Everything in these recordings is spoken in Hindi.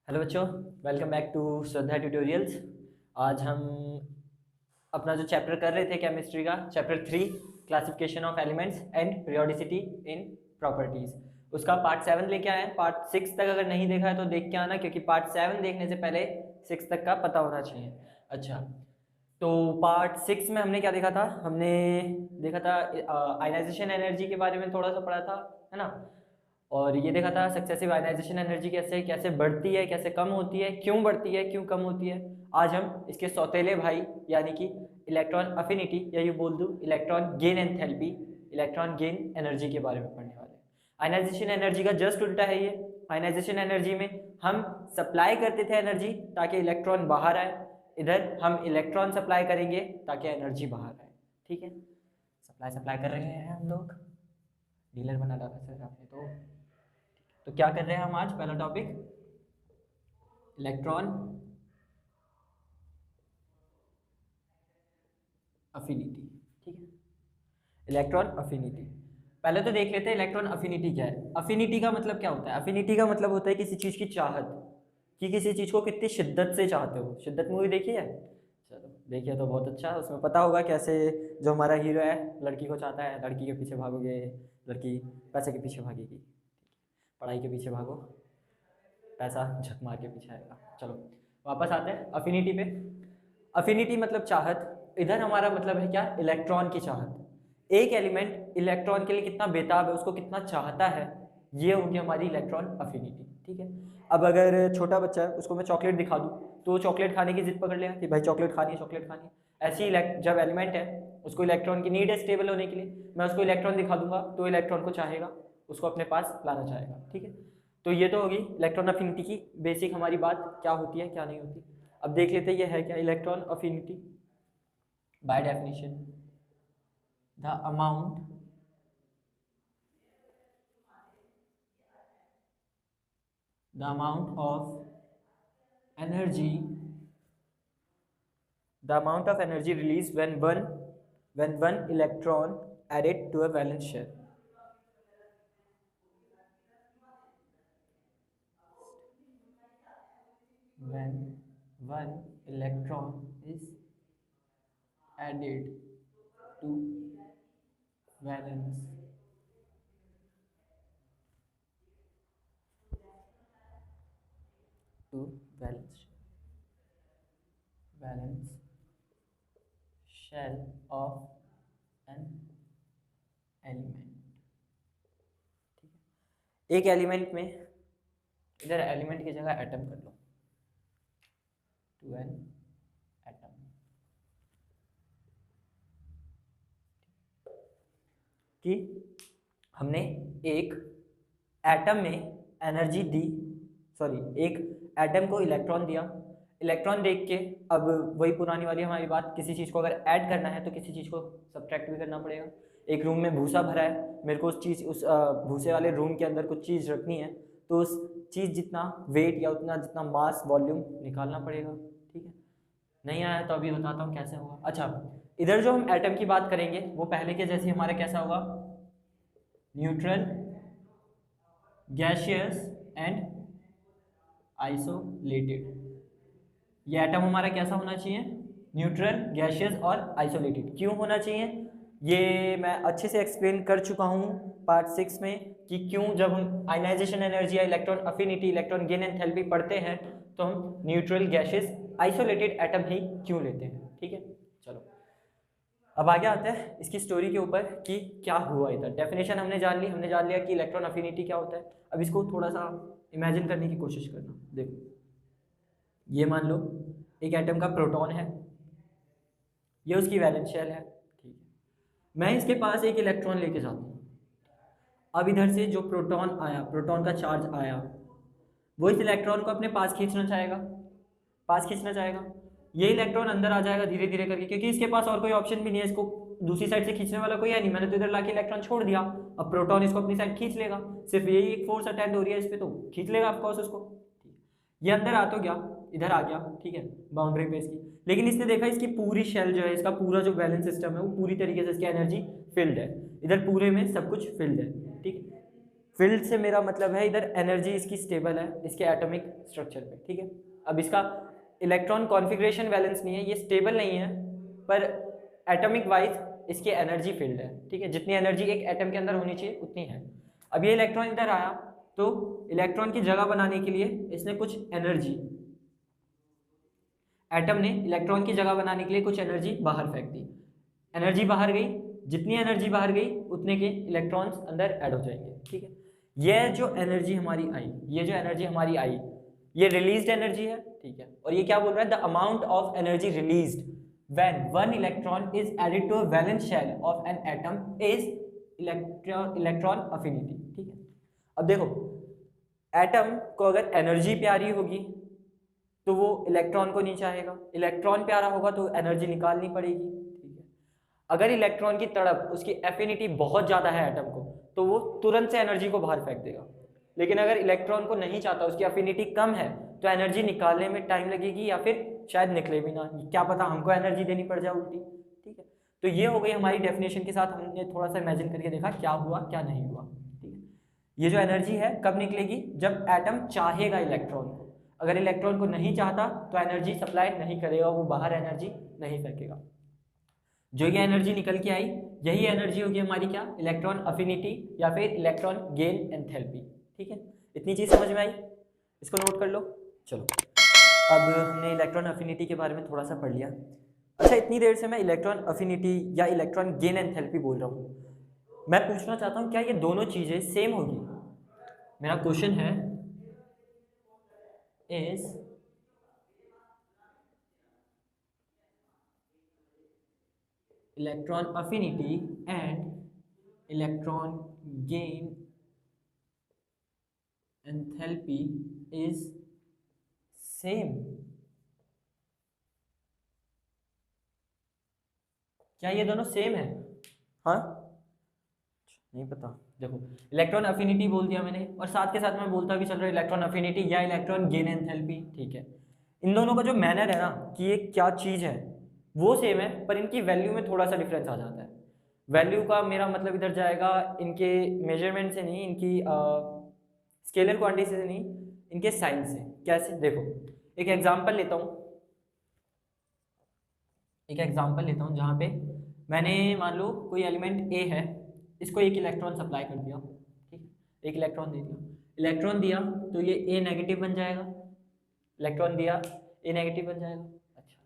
हेलो बच्चों, welcome back to Shraddha tutorials. आज हम अपना जो चैप्टर कर रहे थे केमिस्ट्री का, chapter 3 classification of elements and periodicity in properties, उसका पार्ट 7 लेके आए हैं। पार्ट 6 तक अगर नहीं देखा है तो देख के आना, क्योंकि पार्ट 7 देखने से पहले 6 तक का पता होना चाहिए। अच्छा, तो पार्ट 6 में हमने क्या देखा था? हमने देखा था आयनाइजेशन एनर्जी के बारे में थोड़ा सा पढ़ा था, है ना। और ये देखा था सक्सेसिव आयनाइजेशन एनर्जी कैसे कैसे बढ़ती है, कैसे कम होती है, क्यों बढ़ती है, क्यों कम होती है। आज हम इसके सौतेले भाई यानी कि इलेक्ट्रॉन अफिनिटी, या यूँ बोल दूँ electron gain enthalpy, electron gain energy के बारे में पढ़ने वाले हैं। आयनाइजेशन एनर्जी का जस्ट उल्टा है ये। आयनाइजेशन एनर्जी में हम सप्लाई करते थे एनर्जी ताकि इलेक्ट्रॉन बाहर आए, इधर हम इलेक्ट्रॉन सप्लाई करेंगे ताकि एनर्जी बाहर आए। ठीक है, सप्लाई कर रहे हैं हम लोग, डीलर बना डाला सर आपने। तो क्या कर रहे हैं हम आज? पहला टॉपिक इलेक्ट्रॉन अफिनिटी। ठीक है, इलेक्ट्रॉन अफिनिटी पहले तो देख लेते हैं इलेक्ट्रॉन अफिनिटी क्या है। अफिनिटी का मतलब क्या होता है? अफिनिटी का मतलब होता है किसी चीज़ की चाहत, कि किसी चीज़ को कितनी शिद्दत से चाहते हो। शिद्दत मूवी देखी है? चलो देखिए तो बहुत अच्छा, उसमें पता होगा कैसे जो हमारा हीरो है लड़की को चाहता है, लड़की के पीछे भागोगे, लड़की पैसे के पीछे भागेगी, पढ़ाई के पीछे भागो, पैसा झक मार के पीछे आएगा। चलो वापस आते हैं अफिनिटी पे। अफिनिटी मतलब चाहत, इधर हमारा मतलब है क्या? इलेक्ट्रॉन की चाहत। एक एलिमेंट इलेक्ट्रॉन के लिए कितना बेताब है, उसको कितना चाहता है, ये होगी हमारी इलेक्ट्रॉन अफिनिटी। ठीक है, अब अगर छोटा बच्चा है उसको मैं चॉकलेट दिखा दूँ तो वो चॉकलेट खाने की जिद पकड़ लेगा कि भाई चॉकलेट खानी है, चॉकलेट खानी है। ऐसी जब एलिमेंट है उसको इलेक्ट्रॉन की नीड है स्टेबल होने के लिए, मैं उसको इलेक्ट्रॉन दिखा दूंगा तो इलेक्ट्रॉन को चाहेगा, उसको अपने पास लाना चाहेगा। ठीक है, तो ये तो होगी इलेक्ट्रॉन अफिनिटी की बेसिक हमारी बात, क्या होती है क्या नहीं होती। अब देख लेते हैं ये है क्या electron affinity. By definition the amount of energy, the amount of energy released when one electron added to a valence shell. When one electron is added to valence to valence shell of an element। ठीक है, एक एलिमेंट में, इधर एलिमेंट की जगह एटम कर लो, टू एन एटम, कि हमने एक एटम में एनर्जी दी, सॉरी एक एटम को इलेक्ट्रॉन दिया। इलेक्ट्रॉन देख के अब वही पुरानी वाली हमारी बात, किसी चीज़ को अगर ऐड करना है तो किसी चीज़ को सब्ट्रैक्ट भी करना पड़ेगा। एक रूम में भूसा भरा है, मेरे को उस भूसे वाले रूम के अंदर कुछ चीज़ रखनी है, तो उस चीज़ जितना वेट या उतना जितना मास वॉल्यूम निकालना पड़ेगा। ठीक है, नहीं आया तो अभी बताता हूँ कैसे होगा। अच्छा, इधर जो हम एटम की बात करेंगे वो पहले के जैसे हमारा कैसा होगा? Neutral, gaseous and isolated. ये एटम हमारा कैसा होना चाहिए? न्यूट्रल, गैसियस और आइसोलेटेड। क्यों होना चाहिए ये मैं अच्छे से एक्सप्लेन कर चुका हूँ पार्ट 6 में, कि क्यों जब हम आयनाइजेशन एनर्जी या electron affinity, electron gain enthalpy पढ़ते हैं तो हम न्यूट्रल, गैसियस, आइसोलेटेड एटम ही क्यों लेते हैं। ठीक है, चलो अब आगे आते हैं इसकी स्टोरी के ऊपर कि क्या हुआ इधर। डेफिनेशन हमने जान ली, हमने जान लिया कि इलेक्ट्रॉन अफिनिटी क्या होता है। अब इसको थोड़ा सा इमेजिन करने की कोशिश करना। देखो, ये मान लो एक एटम का प्रोटॉन है, ये उसकी वैलेंस शेल है। ठीक है, मैं इसके पास एक इलेक्ट्रॉन लेके जाता हूँ। अब इधर से जो प्रोटॉन आया, प्रोटॉन का चार्ज आया, वो इस इलेक्ट्रॉन को अपने पास खींचना चाहेगा, पास खींचना चाहेगा। ये इलेक्ट्रॉन अंदर आ जाएगा धीरे धीरे करके, क्योंकि इसके पास और कोई ऑप्शन भी नहीं है, इसको दूसरी साइड से खींचने वाला कोई है नहीं। मैंने तो इधर लाके इलेक्ट्रॉन छोड़ दिया, अब प्रोटॉन इसको अपनी साइड खींच लेगा। सिर्फ यही एक फोर्स अटेंड हो रही है इस पर, तो खींच लेगा ऑफकोर्स उसको। ये अंदर आ तो गया, इधर आ गया, ठीक है, बाउंड्री पे इसकी। लेकिन इसने देखा इसकी पूरी शेल जो है, इसका पूरा जो बैलेंस सिस्टम है वो पूरी तरीके से इसकी एनर्जी फिल्ड है, इधर पूरे में सब कुछ फिल्ड है। ठीक है, फील्ड से मेरा मतलब है इधर एनर्जी इसकी स्टेबल है इसके एटॉमिक स्ट्रक्चर पे, ठीक है। अब इसका इलेक्ट्रॉन कॉन्फ़िगरेशन बैलेंस नहीं है, ये स्टेबल नहीं है, पर एटॉमिक वाइज इसकी एनर्जी फील्ड है, ठीक है। जितनी एनर्जी एक एटम के अंदर होनी चाहिए उतनी है। अब ये इलेक्ट्रॉन इधर आया तो इलेक्ट्रॉन की जगह बनाने के लिए इसने कुछ एनर्जी, एटम ने इलेक्ट्रॉन की जगह बनाने के लिए कुछ एनर्जी बाहर फेंक दी। एनर्जी बाहर गई, जितनी एनर्जी बाहर गई उतने के इलेक्ट्रॉन्स अंदर ऐड हो जाएंगे, ठीक है। ये जो एनर्जी हमारी आई, ये जो एनर्जी हमारी आई, ये रिलीज्ड एनर्जी है, ठीक है। और ये क्या बोल रहा है, the amount of energy released when one electron is added to a valence shell of an atom is electron affinity, ठीक है। अब देखो, एटम को अगर एनर्जी प्यारी होगी तो वो इलेक्ट्रॉन को नहीं चाहेगा, इलेक्ट्रॉन प्यारा होगा तो एनर्जी निकालनी पड़ेगी, ठीक है। अगर इलेक्ट्रॉन की तड़प, उसकी एफिनिटी बहुत ज़्यादा है एटम को, तो वो तुरंत से एनर्जी को बाहर फेंक देगा। लेकिन अगर इलेक्ट्रॉन को नहीं चाहता, उसकी एफिनिटी कम है, तो एनर्जी निकालने में टाइम लगेगी या फिर शायद निकले भी ना, क्या पता हमको एनर्जी देनी पड़ जाए उल्टी, ठीक है। तो ये हो गई हमारी डेफिनेशन के साथ, हमने थोड़ा सा इमेजिन करके देखा क्या हुआ क्या नहीं हुआ, ठीक है। ये जो एनर्जी है कब निकलेगी, जब एटम चाहेगा इलेक्ट्रॉन को। अगर इलेक्ट्रॉन को नहीं चाहता तो एनर्जी सप्लाई नहीं करेगा, वो बाहर एनर्जी नहीं फेंकेगा। जो ये एनर्जी निकल के आई, यही एनर्जी होगी हमारी क्या, इलेक्ट्रॉन अफिनिटी या फिर इलेक्ट्रॉन गेन एंथैल्पी, ठीक है। इतनी चीज़ समझ में आई, इसको नोट कर लो। चलो, अब हमने इलेक्ट्रॉन अफिनिटी के बारे में थोड़ा सा पढ़ लिया। अच्छा, इतनी देर से मैं इलेक्ट्रॉन अफिनिटी या इलेक्ट्रॉन गेन एंथैल्पी बोल रहा हूँ, मैं पूछना चाहता हूँ क्या ये दोनों चीज़ें सेम होगी। मेरा क्वेश्चन है is electron affinity and electron gain enthalpy is same, क्या ये दोनों सेम है? हाँ, नहीं पता। देखो, इलेक्ट्रॉन अफिनिटी बोल दिया मैंने, और साथ के साथ मैं बोलता भी चल रहा हूँ इलेक्ट्रॉन अफिनिटी या इलेक्ट्रॉन गेन एंथैल्पी, ठीक है। इन दोनों का जो मैनर है ना कि ये क्या चीज़ है वो सेम है, पर इनकी वैल्यू में थोड़ा सा डिफरेंस आ जाता है। वैल्यू का मेरा मतलब इधर जाएगा इनके मेजरमेंट से नहीं, इनकी स्केलर क्वांटिटी से नहीं, इनके साइन से। कैसे, देखो एक एग्जाम्पल लेता हूँ, जहाँ पे मैंने मान लो कोई एलिमेंट ए है, इसको एक इलेक्ट्रॉन सप्लाई कर दिया, ठीक है, एक इलेक्ट्रॉन दे दिया। इलेक्ट्रॉन दिया तो ये ए नेगेटिव बन जाएगा, इलेक्ट्रॉन दिया ए नेगेटिव बन जाएगा। अच्छा,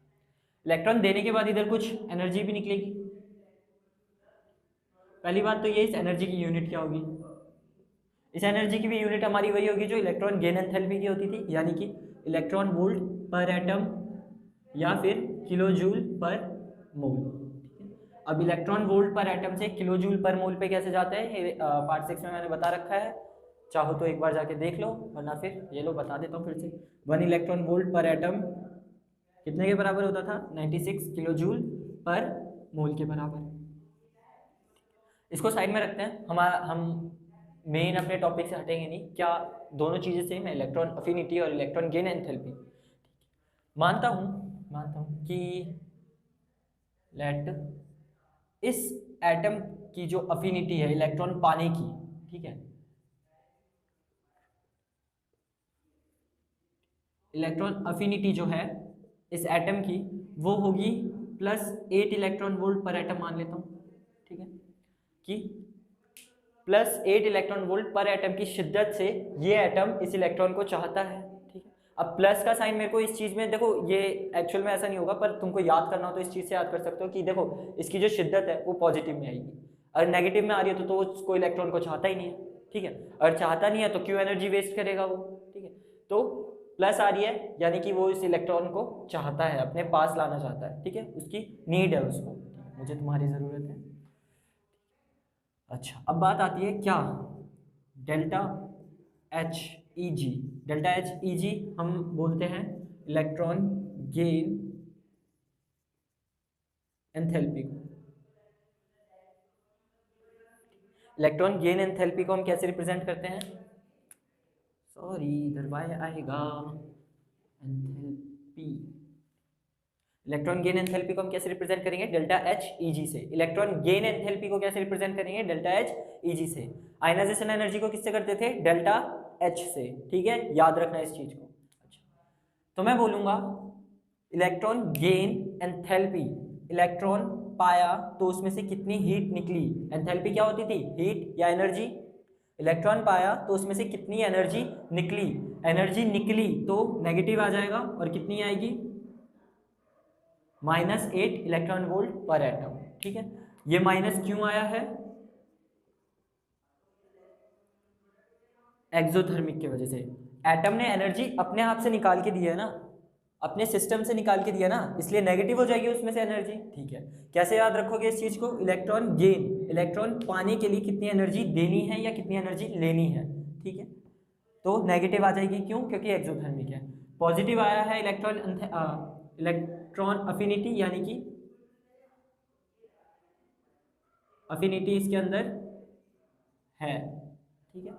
इलेक्ट्रॉन देने के बाद इधर कुछ एनर्जी भी निकलेगी। पहली बात तो ये, इस एनर्जी की यूनिट क्या होगी, इस एनर्जी की भी यूनिट हमारी वही होगी जो इलेक्ट्रॉन गेन एंथैल्पी की होती थी, यानी कि इलेक्ट्रॉन वोल्ट पर एटम या फिर किलो जूल पर मोल। अब इलेक्ट्रॉन वोल्ट पर एटम से किलो जूल पर मोल पे कैसे जाते हैं, ये पार्ट 6 में मैंने बता रखा है, चाहो तो एक बार जाके देख लो, वरना फिर ये लो बता देता हूँ फिर से। 1 इलेक्ट्रॉन वोल्ट पर एटम कितने के बराबर होता था, 96 किलो जूल पर मोल के बराबर। इसको साइड में रखते हैं, हम मेन अपने टॉपिक से हटेंगे नहीं। क्या दोनों चीज़ें सेम है, इलेक्ट्रॉन अफिनिटी और इलेक्ट्रॉन गेन एंथैल्पी। मानता हूँ कि लेट इस एटम की जो अफिनिटी है इलेक्ट्रॉन पाने की, ठीक है, इलेक्ट्रॉन अफिनिटी जो है इस एटम की वो होगी +8 इलेक्ट्रॉन वोल्ट पर एटम मान लेता हूँ, ठीक है, कि +8 इलेक्ट्रॉन वोल्ट पर एटम की शिद्दत से ये एटम इस इलेक्ट्रॉन को चाहता है, ठीक है। अब प्लस का साइन मेरे को इस चीज़ में, देखो ये एक्चुअल में ऐसा नहीं होगा, पर तुमको याद करना हो तो इस चीज़ से याद कर सकते हो कि देखो इसकी जो शिद्दत है वो पॉजिटिव में आएगी, अगर नेगेटिव में आ रही है तो उसको इलेक्ट्रॉन को चाहता ही नहीं है, ठीक है। अगर चाहता नहीं है तो क्यों एनर्जी वेस्ट करेगा वो, ठीक है। तो प्लस आ रही है यानी कि वो इस इलेक्ट्रॉन को चाहता है, अपने पास लाना चाहता है, ठीक है, उसकी नीड है उसको, मुझे तुम्हारी ज़रूरत है। अच्छा, अब बात आती है क्या, डेल्टा एच ई जी। डेल्टा एच ई जी हम बोलते हैं इलेक्ट्रॉन गेन एंथैल्पी को। इलेक्ट्रॉन गेन एंथैल्पी को हम कैसे रिप्रेजेंट करते हैं, सॉरी इधर वाई आएगा, एंथैल्पी। इलेक्ट्रॉन गेन एंथैल्पी को हम कैसे रिप्रेजेंट करेंगे, डेल्टा एच ई जी से। इलेक्ट्रॉन गेन एंथैल्पी को कैसे रिप्रेजेंट करेंगे, डेल्टा एच ई जी से। आयनाइजेशन एनर्जी को किससे करते थे, डेल्टा एच से। ठीक है, याद रखना इस चीज को। अच्छा, तो मैं बोलूंगा इलेक्ट्रॉन गेन एंथैल्पी, इलेक्ट्रॉन पाया तो उसमें से कितनी हीट निकली। एंथैल्पी क्या होती थी, हीट या एनर्जी। इलेक्ट्रॉन पाया तो उसमें से कितनी एनर्जी निकली, एनर्जी निकली तो नेगेटिव आ जाएगा और कितनी आएगी, -8 इलेक्ट्रॉन वोल्ट पर एटम। ठीक है, ये माइनस क्यों आया है, एक्सोथर्मिक की वजह से। एटम ने एनर्जी अपने आप से निकाल के दी है ना, अपने सिस्टम से निकाल के दिया ना, इसलिए नेगेटिव हो जाएगी उसमें से एनर्जी। ठीक है, कैसे याद रखोगे इस चीज को, इलेक्ट्रॉन गेन, इलेक्ट्रॉन पाने के लिए कितनी एनर्जी देनी है या कितनी एनर्जी लेनी है। ठीक है, तो नेगेटिव आ जाएगी, क्यों, क्योंकि एक्सोथर्मिक है। पॉजिटिव आया है इलेक्ट्रॉन अफिनिटी, यानी कि अफिनिटी इसके अंदर है। ठीक है,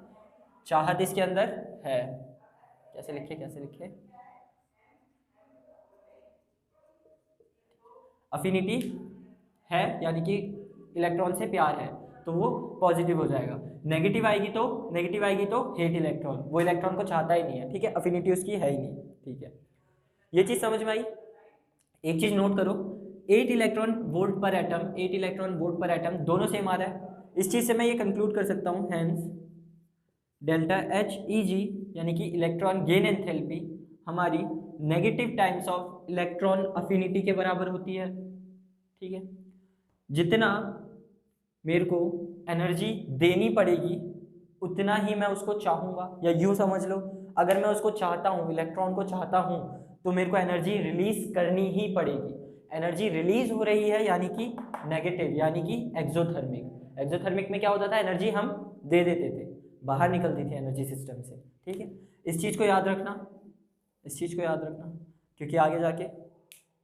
चाहत इसके अंदर है। कैसे लिखे, कैसे लिखे, अफिनिटी है यानी कि इलेक्ट्रॉन से प्यार है, तो वो पॉजिटिव हो जाएगा। नेगेटिव आएगी तो हेट इलेक्ट्रॉन, वो इलेक्ट्रॉन को चाहता ही नहीं है। ठीक है, अफिनिटी उसकी है ही नहीं। ठीक है, ये चीज समझ में आई। एक चीज नोट करो, 8 इलेक्ट्रॉन वोल्ट पर एटम, 8 इलेक्ट्रॉन वोल्ट पर एटम दोनों सेम आ रहा है। इस चीज से मैं ये कंक्लूड कर सकता हूं, हेंस डेल्टा एच ई जी यानी कि इलेक्ट्रॉन गेन एंथैल्पी हमारी negative times of electron affinity के बराबर होती है। ठीक है, जितना मेरे को एनर्जी देनी पड़ेगी उतना ही मैं उसको चाहूँगा, या यूँ समझ लो, अगर मैं उसको चाहता हूँ, इलेक्ट्रॉन को चाहता हूँ, तो मेरे को एनर्जी रिलीज करनी ही पड़ेगी। एनर्जी रिलीज हो रही है यानी कि नेगेटिव, यानी कि एक्सोथर्मिक। एक्सोथर्मिक में क्या होता था, एनर्जी हम दे देते थे, बाहर निकलती थी एनर्जी सिस्टम से। ठीक है, इस चीज़ को याद रखना, इस चीज़ को याद रखना, क्योंकि आगे जाके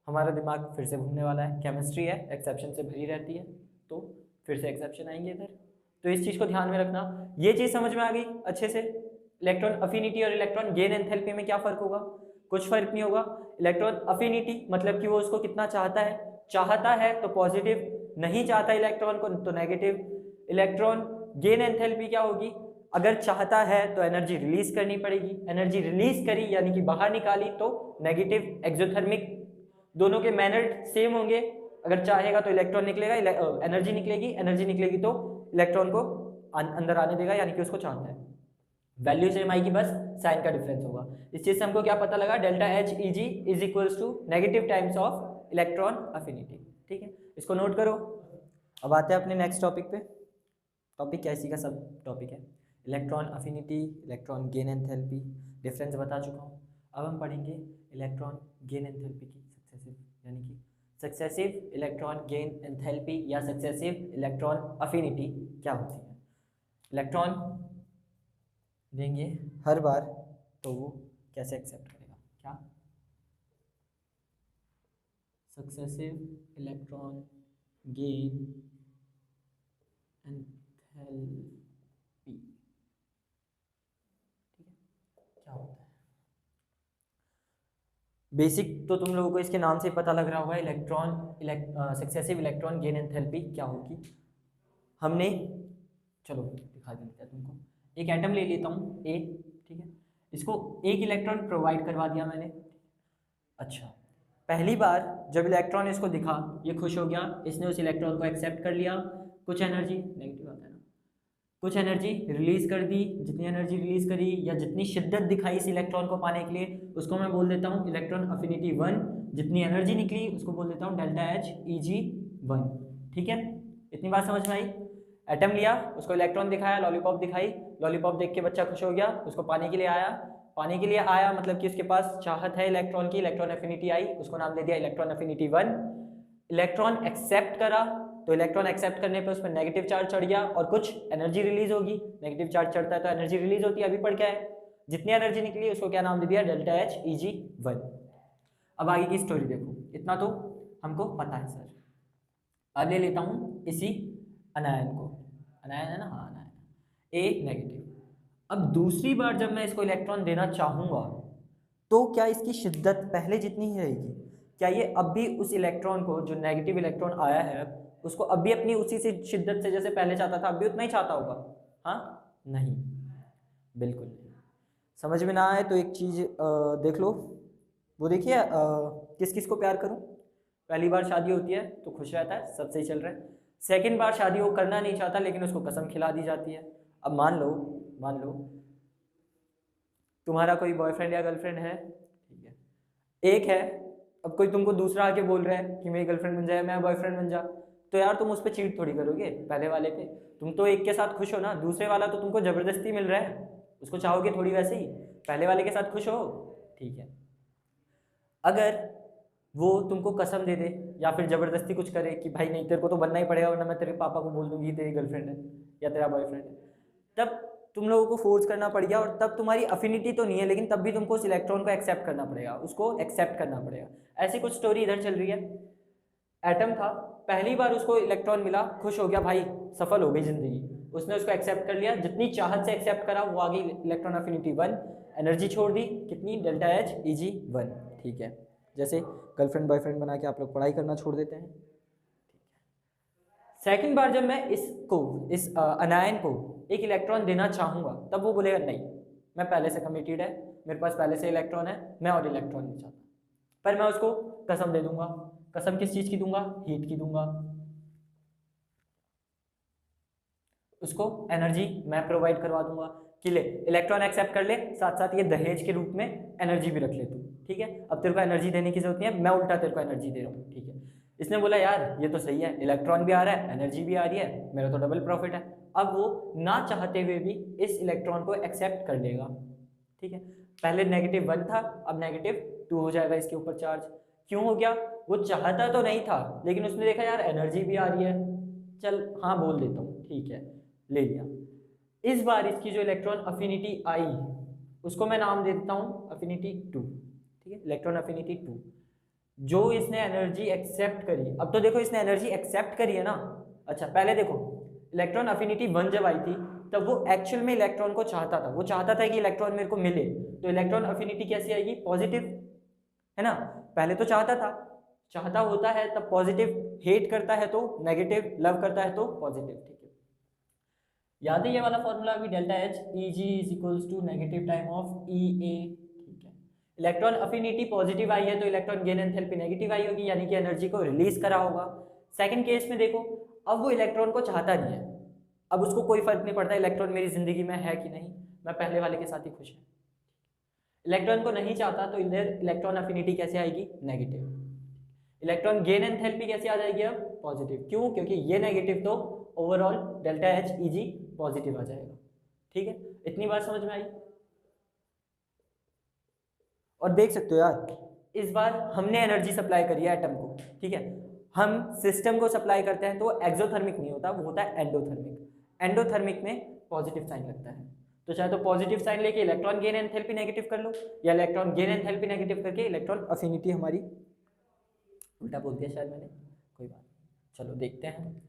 हमारा दिमाग फिर से घूमने वाला है। केमिस्ट्री है, एक्सेप्शन से भरी रहती है, तो फिर से एक्सेप्शन आएंगे इधर, तो इस चीज़ को ध्यान में रखना। ये चीज़ समझ में आ गई अच्छे से। इलेक्ट्रॉन अफिनिटी और इलेक्ट्रॉन गेन एंथैल्पी में क्या फ़र्क होगा, कुछ फर्क नहीं होगा। इलेक्ट्रॉन अफिनिटी मतलब कि वो उसको कितना चाहता है, चाहता है तो पॉजिटिव, नहीं चाहता इलेक्ट्रॉन को तो नेगेटिव। इलेक्ट्रॉन गेन एंथैल्पी क्या होगी, अगर चाहता है तो एनर्जी रिलीज करनी पड़ेगी, एनर्जी रिलीज करी यानी कि बाहर निकाली तो नेगेटिव एक्सोथर्मिक। दोनों के मैनर सेम होंगे, अगर चाहेगा तो इलेक्ट्रॉन निकलेगा, एनर्जी निकलेगी, एनर्जी निकलेगी तो इलेक्ट्रॉन को अंदर आने देगा, यानी कि उसको चाहता है। वैल्यू सेम आएगी, बस साइन का डिफरेंस होगा। इस चीज से हमको क्या पता लगा, delta H E G is equals to negative times of electron affinity. ठीक है, इसको नोट करो। अब आते हैं अपने नेक्स्ट टॉपिक पे। टॉपिक क्या, इसी का सब टॉपिक है, electron affinity, electron gain enthalpy. Difference बता चुका हूँ। अब हम पढ़ेंगे इलेक्ट्रॉन गेन एंथैल्पी की सक्सेसिव, यानी कि सक्सेसिव इलेक्ट्रॉन गेन एंथैल्पी या सक्सेसिव इलेक्ट्रॉन अफिनिटी क्या होती है। इलेक्ट्रॉन देंगे हर बार तो वो कैसे एक्सेप्ट करेगा, क्या, सक्सेसिव इलेक्ट्रॉन गेन एंथैल्पी, ठीक है, क्या होता है। बेसिक तो तुम लोगों को इसके नाम से पता लग रहा होगा, सक्सेसिव इलेक्ट्रॉन गेन एंथैल्पी क्या होगी। हमने, चलो दिखा देते हैं तुमको, एक एटम ले लेता हूँ ए, ठीक है, इसको एक इलेक्ट्रॉन प्रोवाइड करवा दिया मैंने। अच्छा, पहली बार जब इलेक्ट्रॉन इसको दिखा, ये खुश हो गया, इसने उस इलेक्ट्रॉन को एक्सेप्ट कर लिया, कुछ एनर्जी, नेगेटिव आता है ना, कुछ एनर्जी रिलीज कर दी। जितनी एनर्जी रिलीज करी या जितनी शिद्दत दिखाई इस इलेक्ट्रॉन को पाने के लिए, उसको मैं बोल देता हूँ इलेक्ट्रॉन अफिनिटी 1। जितनी एनर्जी निकली उसको बोल देता हूँ डेल्टा एच ई जी 1। ठीक है, इतनी बात समझ में आई। एटम लिया, उसको इलेक्ट्रॉन दिखाया, लॉलीपॉप दिखाई, लॉलीपॉप देख के बच्चा खुश हो गया, उसको पाने के लिए आया, पाने के लिए आया मतलब कि उसके पास चाहत है इलेक्ट्रॉन की, इलेक्ट्रॉन अफिनिटी आई, उसको नाम दे दिया इलेक्ट्रॉन अफिनिटी 1। इलेक्ट्रॉन एक्सेप्ट करा, तो इलेक्ट्रॉन एक्सेप्ट करने पे उस पर नेगेटिव चार्ज चढ़ गया और कुछ एनर्जी रिलीज होगी। नेगेटिव चार्ज चढ़ता है तो एनर्जी रिलीज होती है, अभी पढ़ क्या है, जितनी एनर्जी निकली उसको क्या नाम दे दिया, डेल्टा एच ई जी 1। अब आगे की स्टोरी देखो, इतना तो हमको पता है सर। अब ले लेता हूँ इसी अनायन को, अनायन है ना, हाँ अनायन, ए नेगेटिव। अब दूसरी बार जब मैं इसको इलेक्ट्रॉन देना चाहूँगा तो क्या इसकी शिद्दत पहले जितनी ही रहेगी, क्या ये अब भी उस इलेक्ट्रॉन को, जो नेगेटिव इलेक्ट्रॉन आया है, उसको अब भी अपनी उसी से शिद्दत से जैसे पहले चाहता था, अब भी उतना ही चाहता होगा? हाँ, नहीं, बिल्कुल नहीं। समझ में ना आए तो एक चीज़ देख लो, वो देखिए, किस किस को प्यार करूं। पहली बार शादी होती है तो खुश रहता है, सब सही चल रहा है। सेकंड बार शादी वो करना नहीं चाहता, लेकिन उसको कसम खिला दी जाती है। अब मान लो तुम्हारा कोई बॉयफ्रेंड या गर्लफ्रेंड है, ठीक है, एक है। अब कोई तुमको दूसरा आके बोल रहा है कि मेरी गर्लफ्रेंड बन जाए, मेरा बॉयफ्रेंड बन जा, तो यार तुम उस पर चीट थोड़ी करोगे पहले वाले पे। तुम तो एक के साथ खुश हो ना, दूसरे वाला तो तुमको जबरदस्ती मिल रहा है, उसको चाहोगे थोड़ी वैसे ही। पहले वाले के साथ खुश हो, ठीक है। अगर वो तुमको कसम दे दे या फिर ज़बरदस्ती कुछ करे कि भाई नहीं तेरे को तो बनना ही पड़ेगा, वरना मैं तेरे पापा को बोल दूंगी तेरी गर्लफ्रेंड है या तेरा बॉयफ्रेंड है, तब तुम लोगों को फोर्स करना पड़ गया, और तब तुम्हारी अफिनिटी तो नहीं है, लेकिन तब भी तुमको उस इलेक्ट्रॉन को एक्सेप्ट करना पड़ेगा, उसको एक्सेप्ट करना पड़ेगा। ऐसी कुछ स्टोरी इधर चल रही है। एटम था, पहली बार उसको इलेक्ट्रॉन मिला, खुश हो गया भाई, सफल हो गई जिंदगी, उसने उसको एक्सेप्ट कर लिया, जितनी चाहत से एक्सेप्ट करा वो आ गई इलेक्ट्रॉन अफिनिटी 1, एनर्जी छोड़ दी कितनी, डेल्टा एच Eg 1, ठीक है। जैसे गर्लफ्रेंड बॉयफ्रेंड बना के आप लोग पढ़ाई करना छोड़ देते हैं। सेकंड बार जब मैं इस अनायन को एक इलेक्ट्रॉन देना चाहूँगा, तब वो बोलेगा नहीं, मैं पहले से कमिटेड है, मेरे पास पहले से इलेक्ट्रॉन है, मैं और इलेक्ट्रॉन नहीं चाहता। पर मैं उसको कसम दे दूंगा। कसम किस चीज़ की दूंगा? हीट की दूंगा। उसको एनर्जी मैं प्रोवाइड करवा दूंगा कि ले इलेक्ट्रॉन एक्सेप्ट कर ले, साथ साथ ये दहेज के रूप में एनर्जी भी रख ले तू, ठीक है। अब तेरे को एनर्जी देने की जरूरत नहीं है, मैं उल्टा तेरे को एनर्जी दे रहा हूँ, ठीक है। इसने बोला यार ये तो सही है, इलेक्ट्रॉन भी आ रहा है, एनर्जी भी आ रही है, मेरा तो डबल प्रॉफिट है। अब वो ना चाहते हुए भी इस इलेक्ट्रॉन को एक्सेप्ट कर लेगा, ठीक है। पहले -1 था, अब -2 हो जाएगा इसके ऊपर चार्ज। क्यों हो गया? वो चाहता तो नहीं था, लेकिन उसने देखा यार एनर्जी भी आ रही है, चल हाँ बोल देता हूँ, ठीक है, ले लिया। इस बार इसकी जो इलेक्ट्रॉन अफिनिटी आई, उसको मैं नाम दे देता हूँ अफिनिटी 2, ठीक है, इलेक्ट्रॉन अफिनिटी 2। जो इसने एनर्जी एक्सेप्ट करी, अब तो देखो इसने एनर्जी एक्सेप्ट करी है ना। अच्छा पहले देखो, इलेक्ट्रॉन अफिनिटी 1 जब आई थी, तब वो एक्चुअल में इलेक्ट्रॉन को चाहता था, वो चाहता था कि इलेक्ट्रॉन मेरे को मिले, तो इलेक्ट्रॉन अफिनिटी कैसी आएगी? पॉजिटिव, है ना। पहले तो चाहता था, चाहता होता है तब पॉजिटिव, हेट करता है तो नेगेटिव, लव करता है तो पॉजिटिव, ठीक है। याद है ये वाला फॉर्मूला भी, delta H Eg is equals to negative time of Ea, ठीक है। इलेक्ट्रॉन अफिनिटी पॉजिटिव आई है तो इलेक्ट्रॉन गेन एंथैल्पी नेगेटिव आई होगी, यानी कि एनर्जी को रिलीज करा होगा। सेकंड केस में देखो, अब वो इलेक्ट्रॉन को चाहता नहीं है, अब उसको कोई फर्क नहीं पड़ता इलेक्ट्रॉन मेरी जिंदगी में है कि नहीं, मैं पहले वाले के साथ ही खुश है। इलेक्ट्रॉन को नहीं चाहता तो इधर इलेक्ट्रॉन अफिनिटी कैसे आएगी? नेगेटिव। इलेक्ट्रॉन गेन एंथैल्पी कैसे आ जाएगी? अब पॉजिटिव। क्यों? क्योंकि ये नेगेटिव तो overall delta H Eg positive आ जाएगा, ठीक है। इतनी बात समझ में आई? और देख सकते हो यार, इस बार हमने एनर्जी सप्लाई करी है एटम को, ठीक है। हम सिस्टम को सप्लाई करते हैं तो एक्सोथर्मिक नहीं होता, वो होता है एंडोथर्मिक। एंडोथर्मिक में पॉजिटिव साइन लगता है, तो चाहे तो पॉजिटिव साइन लेके इलेक्ट्रॉन गेन एंथैल्पी नेगेटिव कर लो, या इलेक्ट्रॉन गेन एंथैल्पी नेगेटिव करके इलेक्ट्रॉन अफिनिटी हमारी, उल्टा बोल दिया शायद मैंने, कोई बात, चलो देखते हैं।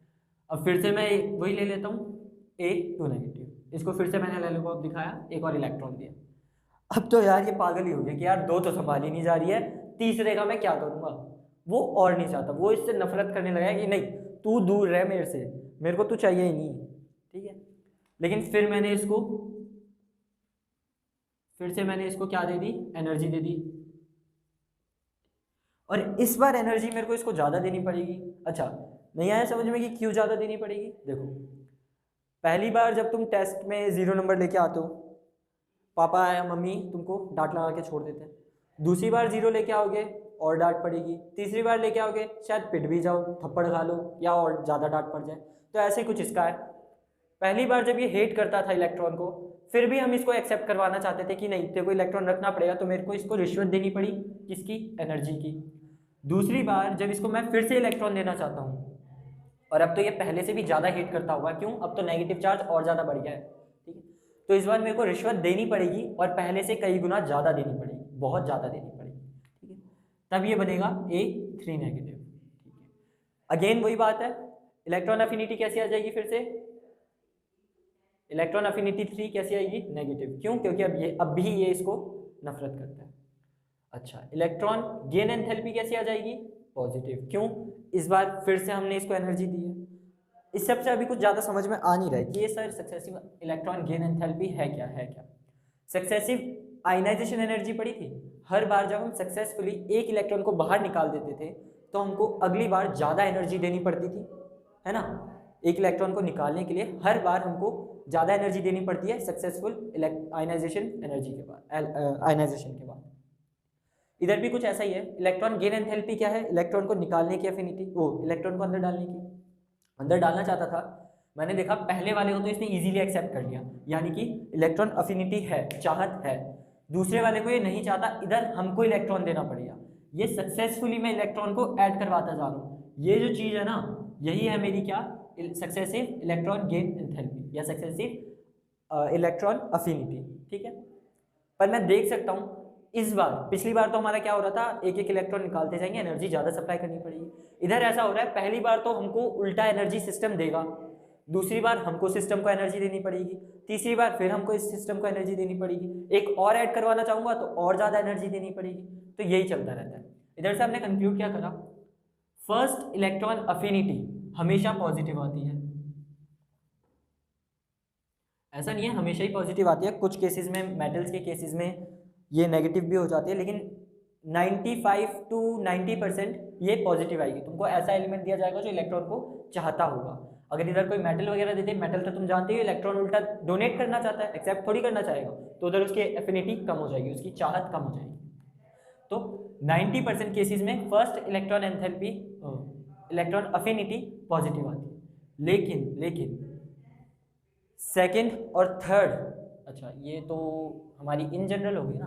अब फिर से मैं वही ले लेता हूँ, A2 नेगेटिव, इसको फिर से मैंने ले लो दिखाया, एक और इलेक्ट्रॉन दिया। अब तो यार ये पागल ही हो गया कि यार दो तो संभाली नहीं जा रही है, तीसरे का मैं क्या करूँगा। वो और नहीं चाहता, वो इससे नफरत करने लगा है कि नहीं तू दूर रह मेरे से, मेरे को तू चाहिए ही नहीं, ठीक है। लेकिन फिर से मैंने इसको क्या दे दी? एनर्जी दे दी। और इस बार एनर्जी मेरे को इसको ज़्यादा देनी पड़ेगी। अच्छा नहीं आया समझ में कि क्यों ज़्यादा देनी पड़ेगी? देखो, पहली बार जब तुम टेस्ट में 0 नंबर लेके आते हो, पापा या मम्मी तुमको डांट लगा के छोड़ देते हैं। दूसरी बार 0 लेके आओगे और डांट पड़ेगी, तीसरी बार लेके आओगे शायद पिट भी जाओ, थप्पड़ खा लो या और ज़्यादा डांट पड़ जाए। तो ऐसे ही कुछ इसका है। पहली बार जब ये हेट करता था इलेक्ट्रॉन को, फिर भी हम इसको एक्सेप्ट करवाना चाहते थे कि नहीं तेरे को इलेक्ट्रॉन रखना पड़ेगा, तो मेरे को इसको रिश्वत देनी पड़ी, किसकी? एनर्जी की। दूसरी बार जब इसको मैं फिर से इलेक्ट्रॉन देना चाहता हूँ, और अब तो ये पहले से भी ज़्यादा हीट करता होगा, क्यों? अब तो नेगेटिव चार्ज और ज़्यादा बढ़ गया है, ठीक है। तो इस बार मेरे को रिश्वत देनी पड़ेगी और पहले से कई गुना ज़्यादा देनी पड़ेगी, बहुत ज़्यादा देनी पड़ेगी, ठीक है। तब ये बनेगा A3 नेगेटिव, ठीक है। अगेन वही बात है, इलेक्ट्रॉन अफिनिटी कैसी आ जाएगी? फिर से इलेक्ट्रॉन अफिनिटी 3 कैसी आएगी? नेगेटिव। क्यों? क्योंकि अब भी ये इसको नफरत करता है। अच्छा, इलेक्ट्रॉन गेन एंथैल्पी कैसी आ जाएगी? पॉजिटिव। क्यों? इस बार फिर से हमने इसको एनर्जी दी है। इस सबसे अभी कुछ ज़्यादा समझ में आ नहीं रहा है कि ये sir successive electron gain enthalpy है क्या, है क्या? सक्सेसिव आयनाइजेशन एनर्जी पड़ी थी। हर बार जब हम सक्सेसफुली एक इलेक्ट्रॉन को बाहर निकाल देते थे तो हमको अगली बार ज़्यादा एनर्जी देनी पड़ती थी, है ना? एक इलेक्ट्रॉन को निकालने के लिए हर बार हमको ज़्यादा एनर्जी देनी पड़ती है सक्सेसफुल आयनाइजेशन एनर्जी के बाद, आयनाइजेशन के बाद। इधर भी कुछ ऐसा ही है। इलेक्ट्रॉन गेन एंथैल्पी क्या है? इलेक्ट्रॉन को निकालने की एफिनिटी, वो इलेक्ट्रॉन को अंदर डालने की। अंदर डालना चाहता था, मैंने देखा पहले वाले को तो इसने इजीली एक्सेप्ट कर लिया, यानी कि इलेक्ट्रॉन अफिनिटी है, चाहत है। दूसरे वाले को ये नहीं चाहता, इधर हमको इलेक्ट्रॉन देना पड़ेगा। ये सक्सेसफुली मैं इलेक्ट्रॉन को ऐड करवाता जा रहा हूँ। ये जो चीज़ है ना, यही है मेरी क्या? सक्सेसिव इलेक्ट्रॉन गेन एंथैल्पी या सक्सेसिव इलेक्ट्रॉन अफिनिटी। ठीक है, पर मैं देख सकता हूँ इस बार, पिछली बार तो हमारा क्या हो रहा था, एक एक इलेक्ट्रॉन निकालते जाएंगे, एनर्जी ज़्यादा सप्लाई करनी पड़ेगी। इधर ऐसा हो रहा है, पहली बार तो हमको उल्टा एनर्जी सिस्टम देगा, दूसरी बार हमको सिस्टम को एनर्जी देनी पड़ेगी, तीसरी बार फिर हमको इस सिस्टम को एनर्जी देनी पड़ेगी, एक और ऐड करवाना चाहूँगा तो और ज़्यादा एनर्जी देनी पड़ेगी। तो यही चलता रहता है। इधर से हमने कंक्लूड क्या करा? फर्स्ट इलेक्ट्रॉन अफिनिटी हमेशा पॉजिटिव आती है। ऐसा नहीं है हमेशा ही पॉजिटिव आती है, कुछ केसेस में, मेटल्स के केसेस में ये नेगेटिव भी हो जाती है, लेकिन 95 to 90% ये पॉजिटिव आएगी। तुमको ऐसा एलिमेंट दिया जाएगा जो इलेक्ट्रॉन को चाहता होगा। अगर इधर कोई मेटल वगैरह देते, मेटल तो तुम जानते हो इलेक्ट्रॉन उल्टा डोनेट करना चाहता है, एक्सेप्ट थोड़ी करना चाहेगा, तो उधर उसकी एफिनिटी कम हो जाएगी, उसकी चाहत कम हो जाएगी। तो 90% केसेस में first electron enthalpy, electron affinity positive आती है। लेकिन सेकेंड और थर्ड, अच्छा ये तो हमारी इन जनरल होगी ना,